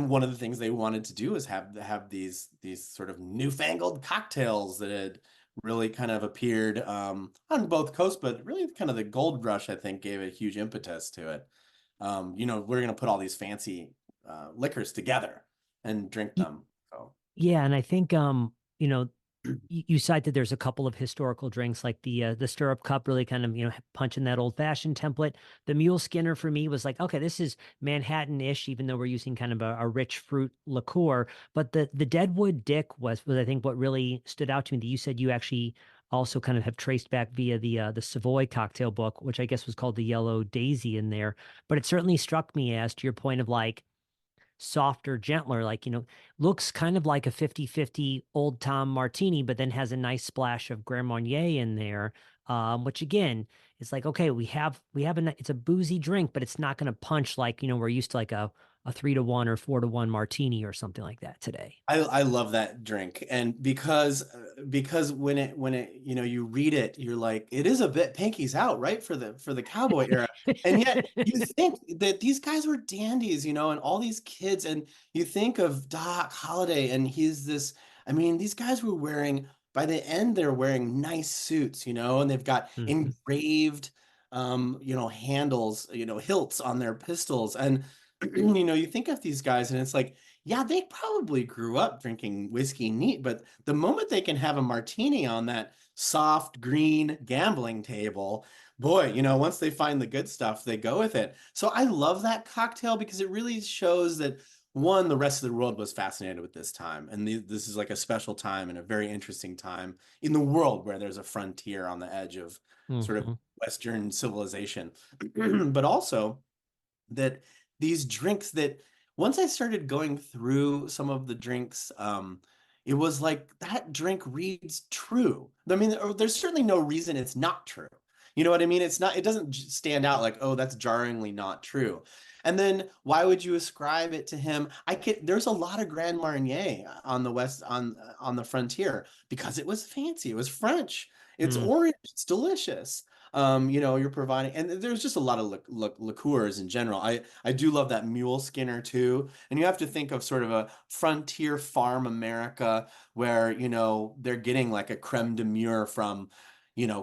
one of the things they wanted to do is have these sort of newfangled cocktails that had really kind of appeared on both coasts, but really kind of the gold rush, I think, gave a huge impetus to it. We're gonna put all these fancy liquors together and drink Y- them. So Yeah, and I think you cite that there's a couple of historical drinks like the stirrup cup really kind of punching that old fashioned template. The mule skinner for me was like, okay, this is Manhattan-ish, even though we're using kind of a rich fruit liqueur. But the Deadwood Dick was I think what really stood out to me. That you said you actually also kind of have traced back via the Savoy cocktail book, which I guess was called the Yellow Daisy in there. But it certainly struck me as to your point of like softer, gentler, like, looks kind of like a 50-50 Old Tom Martini, but then has a nice splash of Grand Marnier in there. Which again is like, okay, it's a boozy drink, but it's not going to punch like, we're used to like a 3-1 or 4-1 martini or something like that today. I love that drink, and because when it you read it, you're like, it is a bit Pinky's out, right, for the cowboy era, and yet you think that these guys were dandies, and all these kids, and you think of Doc Holliday, and he's this. I mean, these guys were wearing by the end they're wearing nice suits, and they've got Mhm. engraved handles, hilts on their pistols, and you think of these guys, and it's like, yeah, they probably grew up drinking whiskey neat, but the moment they can have a martini on that soft green gambling table, boy, once they find the good stuff, they go with it. So I love that cocktail because it really shows that one, the rest of the world was fascinated with this time. And this is like a special time and a very interesting time in the world where there's a frontier on the edge of sort of Mhm. Western civilization. But also, that these drinks that once I started going through some of the drinks, it was like that drink reads true. I mean, there's certainly no reason it's not true. You know what I mean? It doesn't stand out like, oh, that's jarringly not true. And then why would you ascribe it to him? There's a lot of Grand Marnier on the west on the frontier because it was fancy. It was French. It's Mm. orange. It's delicious. You're providing, and there's just a lot of liqueurs in general. I do love that mule skinner too, and you have to think of sort of a frontier farm America where they're getting like a creme de mure from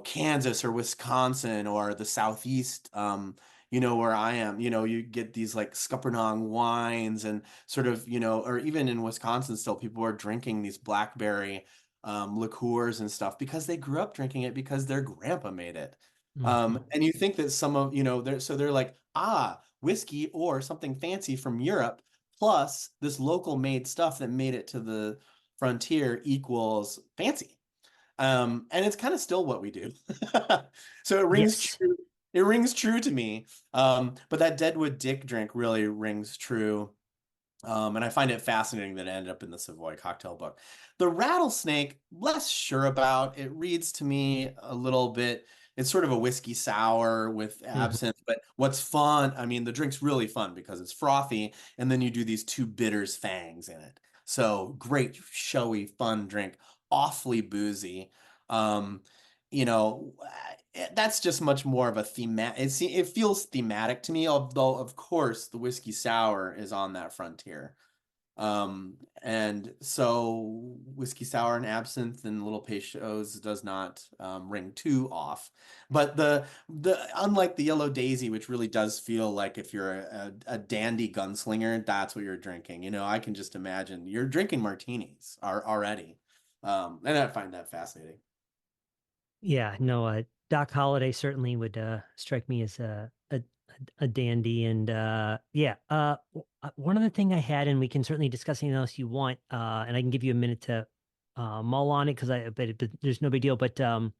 Kansas or Wisconsin or the Southeast. Where I am, you get these like Scuppernong wines and sort of, or even in Wisconsin still, people are drinking these blackberry liqueurs and stuff because they grew up drinking it because their grandpa made it. Mhm. And you think that some of, they're like, whiskey or something fancy from Europe, plus this local made stuff that made it to the frontier equals fancy. And it's kind of still what we do. So it rings Yes. true. It rings true to me. But that Deadwood Dick drink really rings true. And I find it fascinating that it ended up in the Savoy cocktail book. The rattlesnake, less sure about. It reads to me a little bit. It's sort of a whiskey sour with Mhm. absinthe. But what's fun, I mean, the drink's really fun because it's frothy, and then you do these two bitters fangs in it. So great, showy, fun drink, awfully boozy. Um, that's just much more of a it feels thematic to me, although of course the whiskey sour is on that frontier. And so whiskey sour and absinthe and little peychaud's does not ring too off. But the unlike the Yellow Daisy, which really does feel like if you're a dandy gunslinger, that's what you're drinking. I can just imagine you're drinking martinis are already. And I find that fascinating. Yeah, no, Doc Holliday certainly would strike me as a dandy, and yeah. One other thing I had, and we can certainly discuss anything else you want, and I can give you a minute to mull on it because but there's no big deal. But and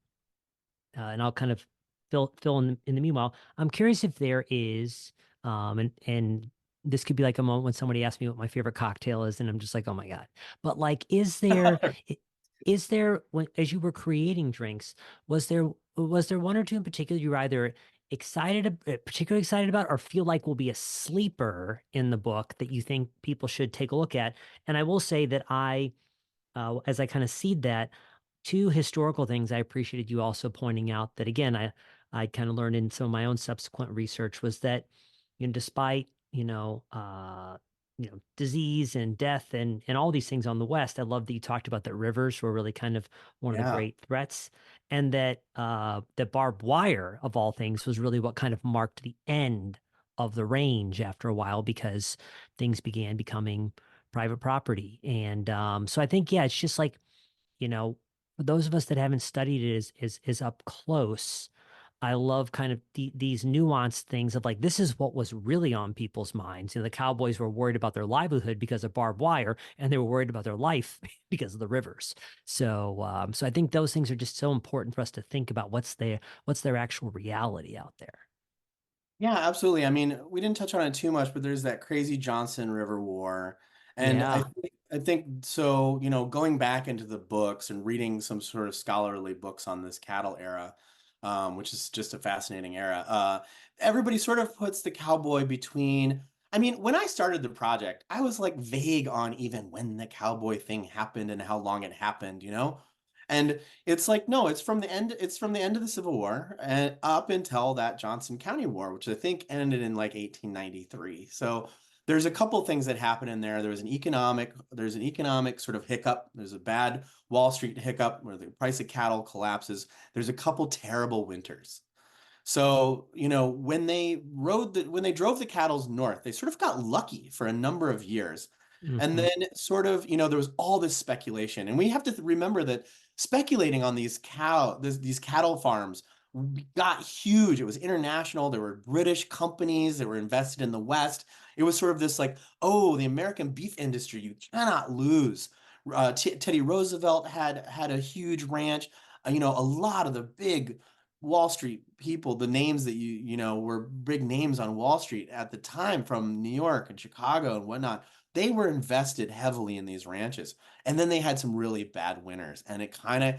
I'll kind of fill in the meanwhile. I'm curious if there is, and this could be like a moment when somebody asks me what my favorite cocktail is, and I'm just like, oh my God. But like, i- is there when as you were creating drinks, was there one or two in particular you were either particularly excited about, or feel like will be a sleeper in the book that you think people should take a look at? And I will say that as I kind of seed that, two historical things I appreciated you also pointing out that again I kind of learned in some of my own subsequent research was that despite disease and death and all these things on the West, I love that you talked about that rivers were really kind of one of the Yeah. great threats, and that that barbed wire of all things was really what kind of marked the end of the range after a while because things began becoming private property. And so I think, yeah, it's just like, for those of us that haven't studied it is up close. I love kind of these nuanced things of like, this is what was really on people's minds. The cowboys were worried about their livelihood because of barbed wire, and they were worried about their life because of the rivers. So I think those things are just so important for us to think about what's their actual reality out there. Yeah, absolutely. I mean, we didn't touch on it too much, but there's that crazy Johnson River War. And Yeah. I think so, going back into the books and reading some sort of scholarly books on this cattle era, which is just a fascinating era. Everybody sort of puts the cowboy between, I mean, when I started the project, I was like vague on even when the cowboy thing happened and how long it happened, you know? And it's like, no, it's from the end of the Civil War and up until that Johnson County War, which I think ended in like 1893. So there's a couple things that happen in there. There's an economic sort of hiccup. There's a bad Wall Street hiccup where the price of cattle collapses. There's a couple terrible winters. So, when they drove the cattle north, they sort of got lucky for a number of years. And Hmm. then sort of, there was all this speculation. And we have to remember that speculating on these cattle farms got huge. It was international. There were British companies that were invested in the West. It was sort of this like, oh, the American beef industry, you cannot lose. Teddy Roosevelt had a huge ranch. A lot of the big Wall Street people, the names that were big names on Wall Street at the time from New York and Chicago and whatnot, they were invested heavily in these ranches. And then they had some really bad winners, and it kind of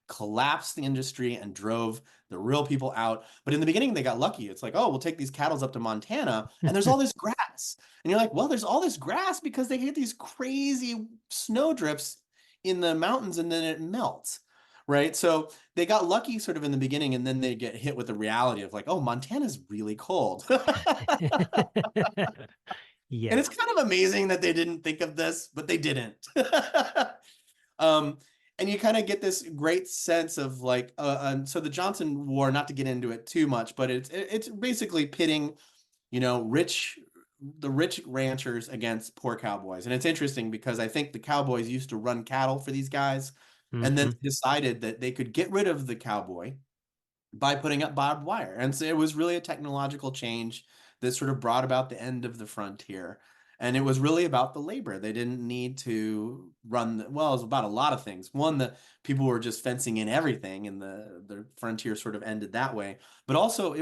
collapsed the industry and drove the real people out. But in the beginning, they got lucky. It's like, oh, we'll take these cattle up to Montana, and there's all this grass. And you're like, well, there's all this grass because they get these crazy snow drifts in the mountains, and then it melts. Right. So they got lucky sort of in the beginning, and then they get hit with the reality of like, oh, Montana's really cold. And it's Yeah. kind of amazing that they didn't think of this, but they didn't. Um, and you kind of get this great sense of like, so the Johnson War, not to get into it too much, but it's basically pitting, you know, rich the rich ranchers against poor cowboys. And it's interesting because I think the cowboys used to run cattle for these guys, and then Hmm. decided that they could get rid of the cowboy by putting up barbed wire. And so it was really a technological change that sort of brought about the end of the frontier. And it was really about the labor. They didn't need to well, it was about a lot of things. One, the people were just fencing in everything, and the frontier sort of ended that way. But also,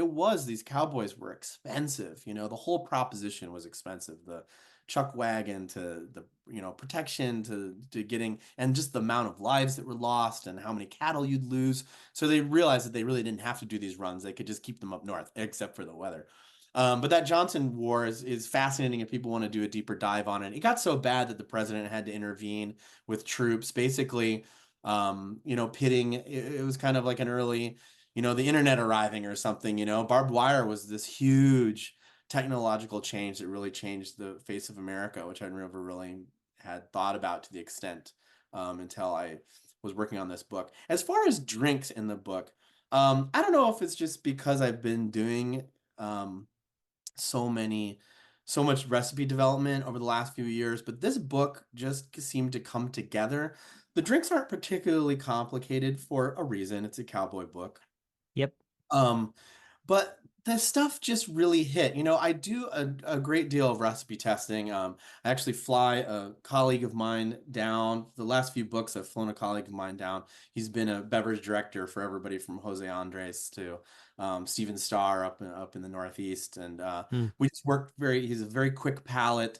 these cowboys were expensive. The whole proposition was expensive. The chuck wagon to the protection to getting, and just the amount of lives that were lost and how many cattle you'd lose. So they realized that they really didn't have to do these runs. They could just keep them up north, except for the weather. But that Johnson War is fascinating if people want to do a deeper dive on it. It got so bad that the president had to intervene with troops, basically, pitting. It was kind of like an early, the internet arriving or something. Barbed wire was this huge technological change that really changed the face of America, which I never really had thought about to the extent until I was working on this book. As far as drinks in the book, I don't know if it's just because I've been doing so many, so much recipe development over the last few years, but this book just seemed to come together. The drinks aren't particularly complicated for a reason. It's a cowboy book. Yep. Um, but the stuff just really hit. I do a great deal of recipe testing. I actually fly a colleague of mine down. The last few books, I've flown a colleague of mine down. He's been a beverage director for everybody from Jose Andres to Steven Starr up in the Northeast, and Mm. we just worked very. He's a very quick palate.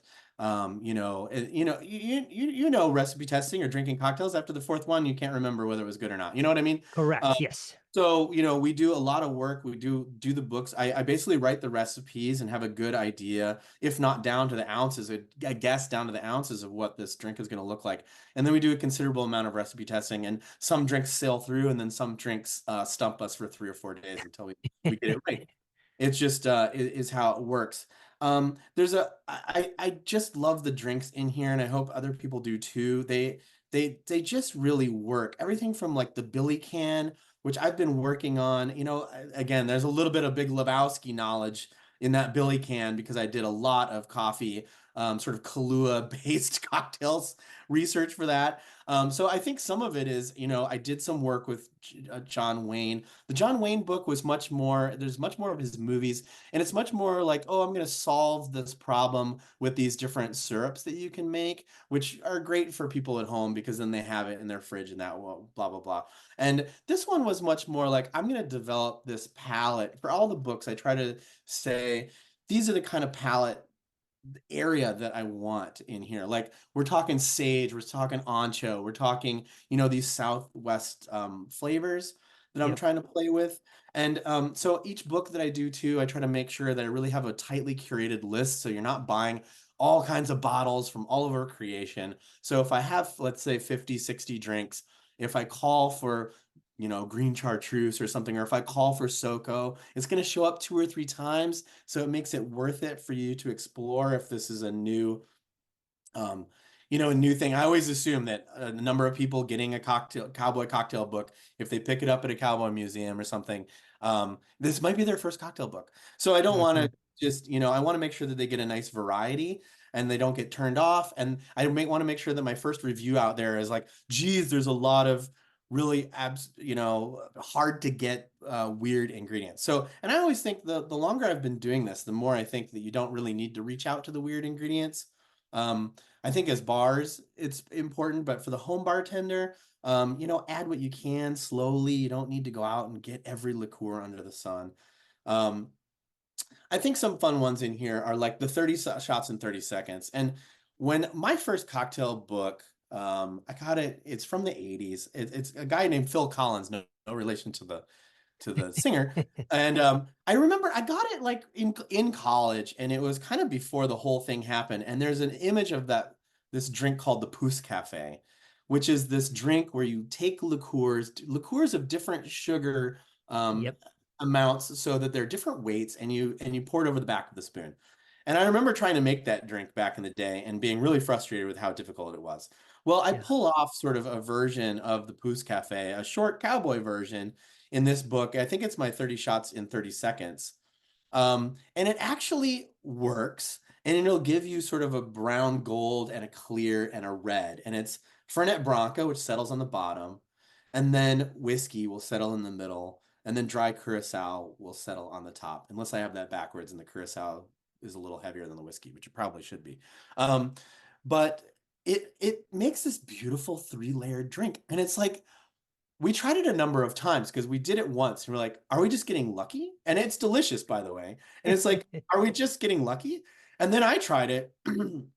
Recipe testing or drinking cocktails after the fourth one, you can't remember whether it was good or not. You know what I mean? Correct. Yes. So, we do a lot of work. We do the books. I basically write the recipes and have a good idea, if not down to the ounces, a guess down to the ounces of what this drink is going to look like. And then we do a considerable amount of recipe testing, and some drinks sail through, and then some drinks stump us for 3 or 4 days until we get it right. It's just is how it works. I just love the drinks in here, and I hope other people do too. They just really work. Everything from like the Billy can, which I've been working on. Again, there's a little bit of Big Lebowski knowledge in that Billy can because I did a lot of coffee, sort of Kahlua-based cocktails research for that. So I think some of it is, I did some work with John Wayne. The John Wayne book was much more, there's much more of his movies, and it's much more like, oh, I'm going to solve this problem with these different syrups that you can make, which are great for people at home because then they have it in their fridge and that, well, blah, blah, blah. And this one was much more like, I'm going to develop this palette. For all the books, I try to say, these are the kind of palette area that I want in here. Like we're talking sage, we're talking ancho, we're talking, these Southwest flavors that I'm Yep. trying to play with. And so each book that I do too, I try to make sure that I really have a tightly curated list. So you're not buying all kinds of bottles from all over creation. So if I have, let's say 50, 60 drinks, if I call for green chartreuse or something, or if I call for SoCo, it's going to show up 2 or 3 times. So it makes it worth it for you to explore if this is um, a new thing. I always assume that a number of people getting a cowboy cocktail book, if they pick it up at a cowboy museum or something, this might be their first cocktail book. So I don't want Hmm. to just, I want to make sure that they get a nice variety and they don't get turned off. And I may want to make sure that my first review out there is like, geez, there's a lot of really hard to get weird ingredients. So, and I always think the longer I've been doing this, the more I think that you don't really need to reach out to the weird ingredients. I think as bars, it's important, but for the home bartender, add what you can slowly. You don't need to go out and get every liqueur under the sun. Um, I think some fun ones in here are like the 30 shots in 30 seconds. And when my first cocktail book, I got it, it's from the 80s. It's a guy named Phil Collins, no relation to the singer. And I remember I got it like in college, and it was kind of before the whole thing happened. And there's an image of this drink called the Pousse Cafe, which is this drink where you take liqueurs of different sugar Yep. amounts, so that they're different weights, and you pour it over the back of the spoon. And I remember trying to make that drink back in the day and being really frustrated with how difficult it was. Well, I Yeah. pull off sort of a version of the Pousse Cafe, a short cowboy version in this book. I think it's my 30 shots in 30 seconds. And it actually works, and it'll give you sort of a brown gold and a clear and a red. And it's Fernet Branca, which settles on the bottom, and then whiskey will settle in the middle, and then dry Curacao will settle on the top, unless I have that backwards and the Curacao is a little heavier than the whiskey, which it probably should be. Um, but it makes this beautiful three-layered drink. And it's like, we tried it a number of times because we did it once and we're like, are we just getting lucky? And it's delicious, by the way. And it's like, are we just getting lucky? And then I tried it. And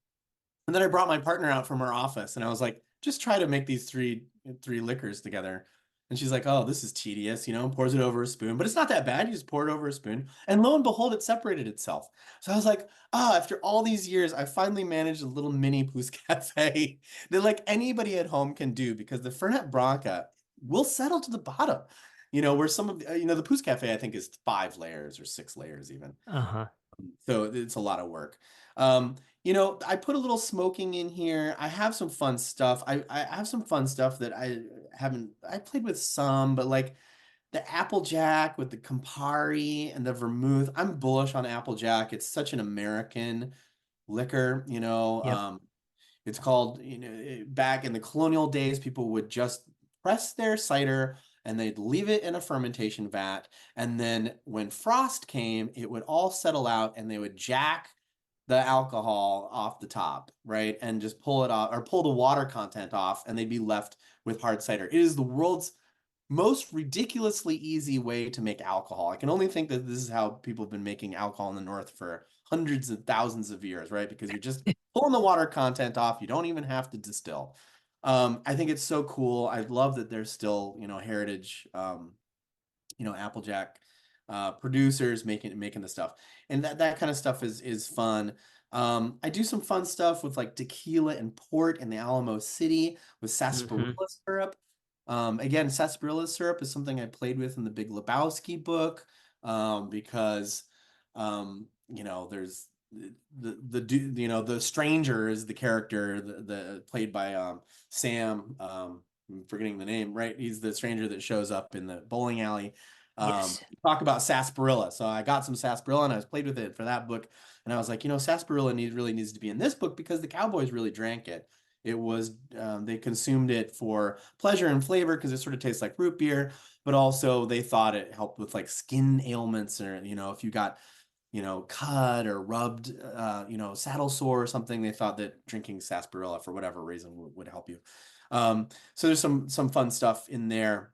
then I brought my partner out from her office and I was like, just try to make these three liquors together. And she's like, oh, this is tedious, pours it over a spoon, but it's not that bad. You just pour it over a spoon. And lo and behold, it separated itself. So I was like, after all these years, I finally managed a little mini Pousse Cafe that like anybody at home can do, because the Fernet Branca will settle to the bottom. Where some of the Pousse Cafe, I think, is 5 layers or 6 layers even. Uh-huh. So it's a lot of work. I put a little smoking in here. I have some fun stuff. I have some fun stuff that I played with some, but like the Applejack with the Campari and the vermouth. I'm bullish on Applejack. It's such an American liquor. Yep. It's called, back in the colonial days, people would just press their cider and they'd leave it in a fermentation vat. And then when frost came, it would all settle out and they would jack the alcohol off the top, right? And just pull it off, or pull the water content off, and they'd be left with hard cider. It is the world's most ridiculously easy way to make alcohol. I can only think that this is how people have been making alcohol in the North for hundreds of thousands of years, right? Because you're just pulling the water content off. You don't even have to distill. I think it's so cool. I love that there's still, heritage, Applejack producers making the stuff, and that kind of stuff is fun. I do some fun stuff with like tequila and port in the Alamo City with sarsaparilla Hmm. syrup. Again, sarsaparilla syrup is something I played with in the Big Lebowski book, because there's the stranger is the character, the played by Sam. I'm forgetting the name, right? He's the stranger that shows up in the bowling alley. Yes. Talk about sarsaparilla. So I got some sarsaparilla and I was played with it for that book. And I was like, sarsaparilla really needs to be in this book because the cowboys really drank it. It was they consumed it for pleasure and flavor because it sort of tastes like root beer, but also they thought it helped with like skin ailments or if you got cut or rubbed, saddle sore or something. They thought that drinking sarsaparilla for whatever reason would help you. So there's some fun stuff in there.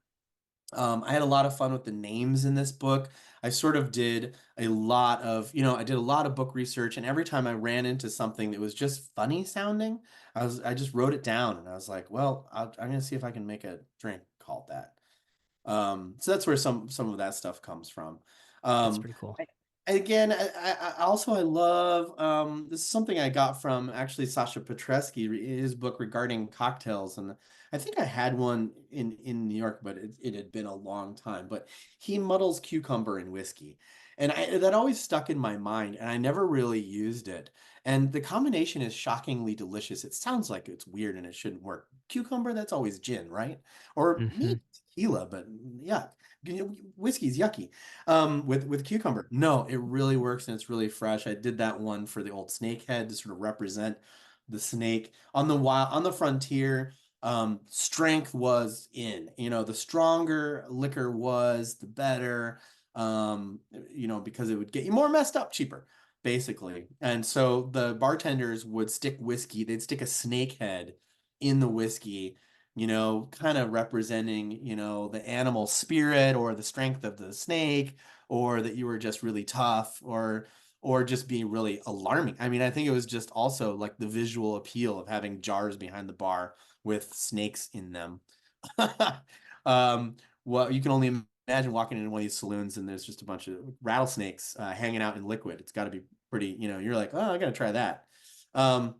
I had a lot of fun with the names in this book. I sort of did a lot of, I did a lot of book research, and every time I ran into something that was just funny sounding, I just wrote it down, and I was like, well, I'm gonna see if I can make a drink called that. So that's where some of that stuff comes from. That's Um, pretty cool. Again, I love this is something I got from actually Sasha Petresky, his book regarding cocktails, and I think I had one in New York, but it had been a long time. But he muddles cucumber in whiskey, and that always stuck in my mind, and I never really used it. And the combination is shockingly delicious. It sounds like it's weird and it shouldn't work. Cucumber, that's always gin, right? Or Hmm. maybe tequila, but yuck. Whiskey's yucky with cucumber. No, it really works and it's really fresh. I did that one for the old snake head to sort of represent the snake on the frontier. Strength was in. The stronger liquor was, the better. Because it would get you more messed up cheaper, basically. And so the bartenders would stick whiskey. They'd stick a snake head in the whiskey, kind of representing, the animal spirit or the strength of the snake, or that you were just really tough, or just being really alarming. I mean, I think it was just also like the visual appeal of having jars behind the bar with snakes in them. Um, well, you can only imagine walking into one of these saloons and there's just a bunch of rattlesnakes hanging out in liquid. It's got to be pretty, you're like, oh, I got to try that. Um,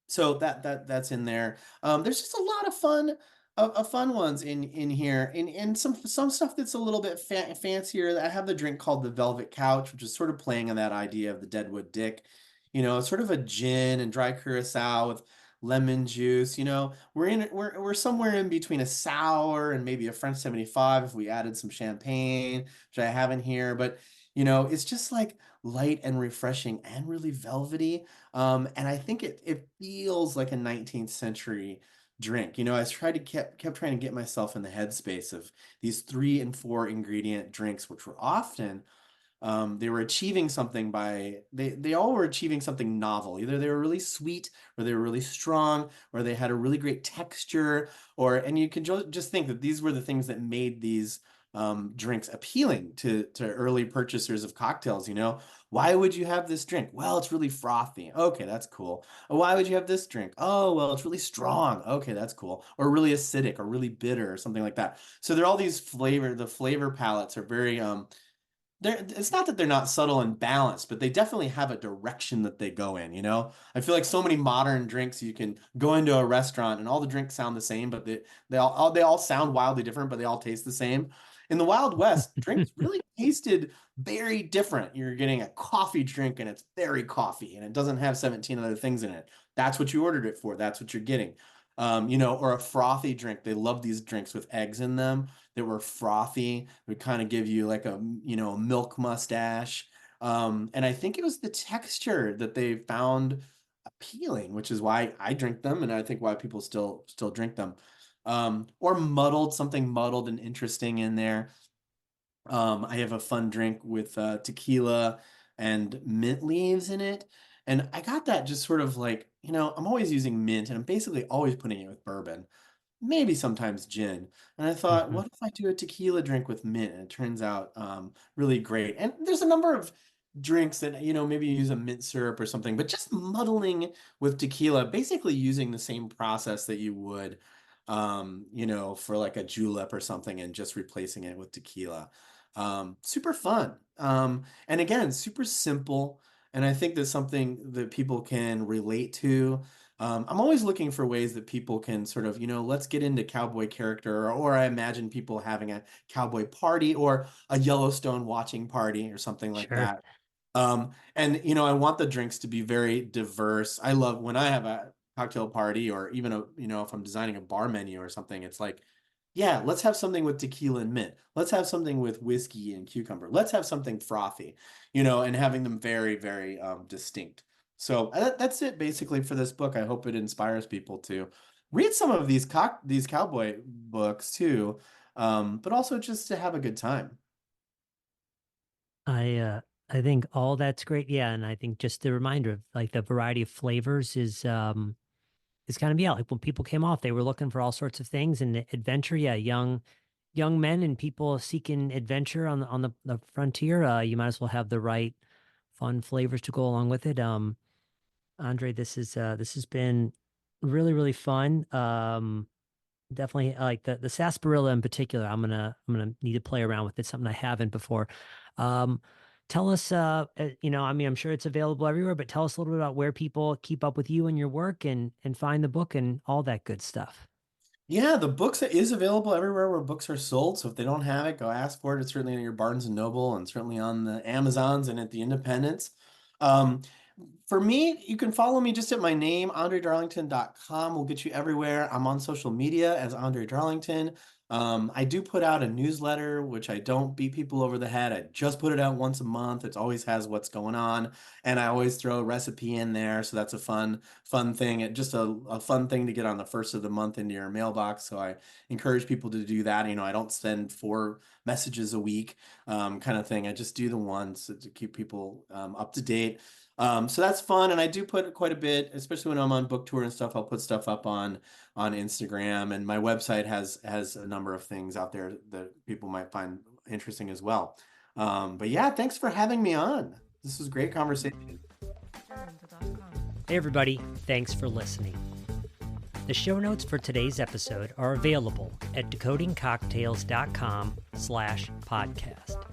so that's in there. There's just a lot of fun ones in here, and some stuff that's a little bit fancier. I have the drink called the Velvet Couch, which is sort of playing on that idea of the Deadwood Dick. It's sort of a gin and dry curacao with lemon juice. We're somewhere in between a sour and maybe a French 75 if we added some champagne, which I have in here. But it's just like light and refreshing and really velvety. And I think it feels like a 19th century drink. I tried to kept trying to get myself in the headspace of these 3 and 4 ingredient drinks, which were often they were achieving something by they all were achieving something novel. Either they were really sweet, or they were really strong, or they had a really great texture, and you can just think that these were the things that made these drinks appealing to early purchasers of cocktails. Why would you have this drink? Well, it's really frothy. Okay, that's cool. Why would you have this drink? Oh, well, it's really strong. Okay, that's cool. Or really acidic, or really bitter, or something like that. So there are all these the flavor palettes are very it's not that they're not subtle and balanced, but they definitely have a direction that they go in. I feel like so many modern drinks, you can go into a restaurant and all the drinks sound the same, but they all sound wildly different, but they all taste the same. In the Wild West, drinks really tasted very different. You're getting a coffee drink and it's very coffee and it doesn't have 17 other things in it. That's what you ordered it for. That's what you're getting. Or a frothy drink. They love these drinks with eggs in them that were frothy. It would kind of give you like a milk mustache. And I think it was the texture that they found appealing, which is why I drink them, and I think why people still drink them. Or something muddled and interesting in there. I have a fun drink with tequila and mint leaves in it. And I got that just sort of like, I'm always using mint and I'm basically always putting it with bourbon, maybe sometimes gin. And I thought, Hmm. what if I do a tequila drink with mint? And it turns out really great. And there's a number of drinks that, maybe you use a mint syrup or something, but just muddling with tequila, basically using the same process that you would, for like a julep or something and just replacing it with tequila. Super fun. And again, super simple. And I think that's something that people can relate to. I'm always looking for ways that people can sort of, let's get into cowboy character, or I imagine people having a cowboy party or a Yellowstone watching party or something like Sure. that. And I want the drinks to be very diverse. I love when I have a cocktail party, or even if I'm designing a bar menu or something, it's like, yeah, let's have something with tequila and mint. Let's have something with whiskey and cucumber. Let's have something frothy, and having them very, very distinct. So that's it basically for this book. I hope it inspires people to read some of these cowboy books too, but also just to have a good time. I uh I think all that's great. Yeah, and I think just the reminder of like the variety of flavors is kind of, yeah, like when people came off, they were looking for all sorts of things and adventure. Yeah, young men and people seeking adventure on the frontier. You might as well have the right fun flavors to go along with it. Andre, this has been really, really fun. Definitely like the sarsaparilla in particular. I'm gonna need to play around with it. Something I haven't before. Um, Tell us, I mean, I'm sure it's available everywhere, but tell us a little bit about where people keep up with you and your work and find the book and all that good stuff. Yeah, the books is available everywhere where books are sold. So if they don't have it, go ask for it. It's certainly in your Barnes and Noble and certainly on the Amazons and at the Independents. Um, for me, you can follow me just at my name, andredarlington.com will get you everywhere. I'm on social media as Andre Darlington. I do put out a newsletter, which I don't beat people over the head. I just put it out once a month. It always has what's going on, and I always throw a recipe in there. So that's a fun thing. Just a fun thing to get on the first of the month into your mailbox. So I encourage people to do that. I don't send 4 messages a week, kind of thing. I just do the ones to keep people up to date. So that's fun, and I do put quite a bit, especially when I'm on book tour and stuff. I'll put stuff up on Instagram, and my website has a number of things out there that people might find interesting as well. But yeah, thanks for having me on. This was a great conversation. Hey, everybody, thanks for listening. The show notes for today's episode are available at decodingcocktails.com/podcast.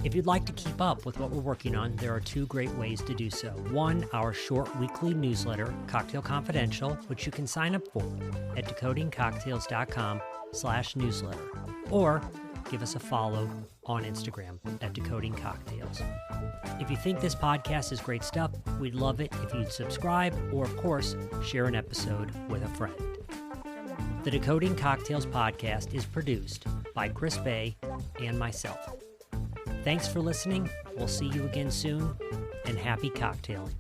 If you'd like to keep up with what we're working on, there are 2 great ways to do so. One, our short weekly newsletter, Cocktail Confidential, which you can sign up for at decodingcocktails.com/newsletter. Or give us a follow on Instagram at Decoding Cocktails. If you think this podcast is great stuff, we'd love it if you'd subscribe or, of course, share an episode with a friend. The Decoding Cocktails podcast is produced by Chris Bay and myself. Thanks for listening. We'll see you again soon, and happy cocktailing.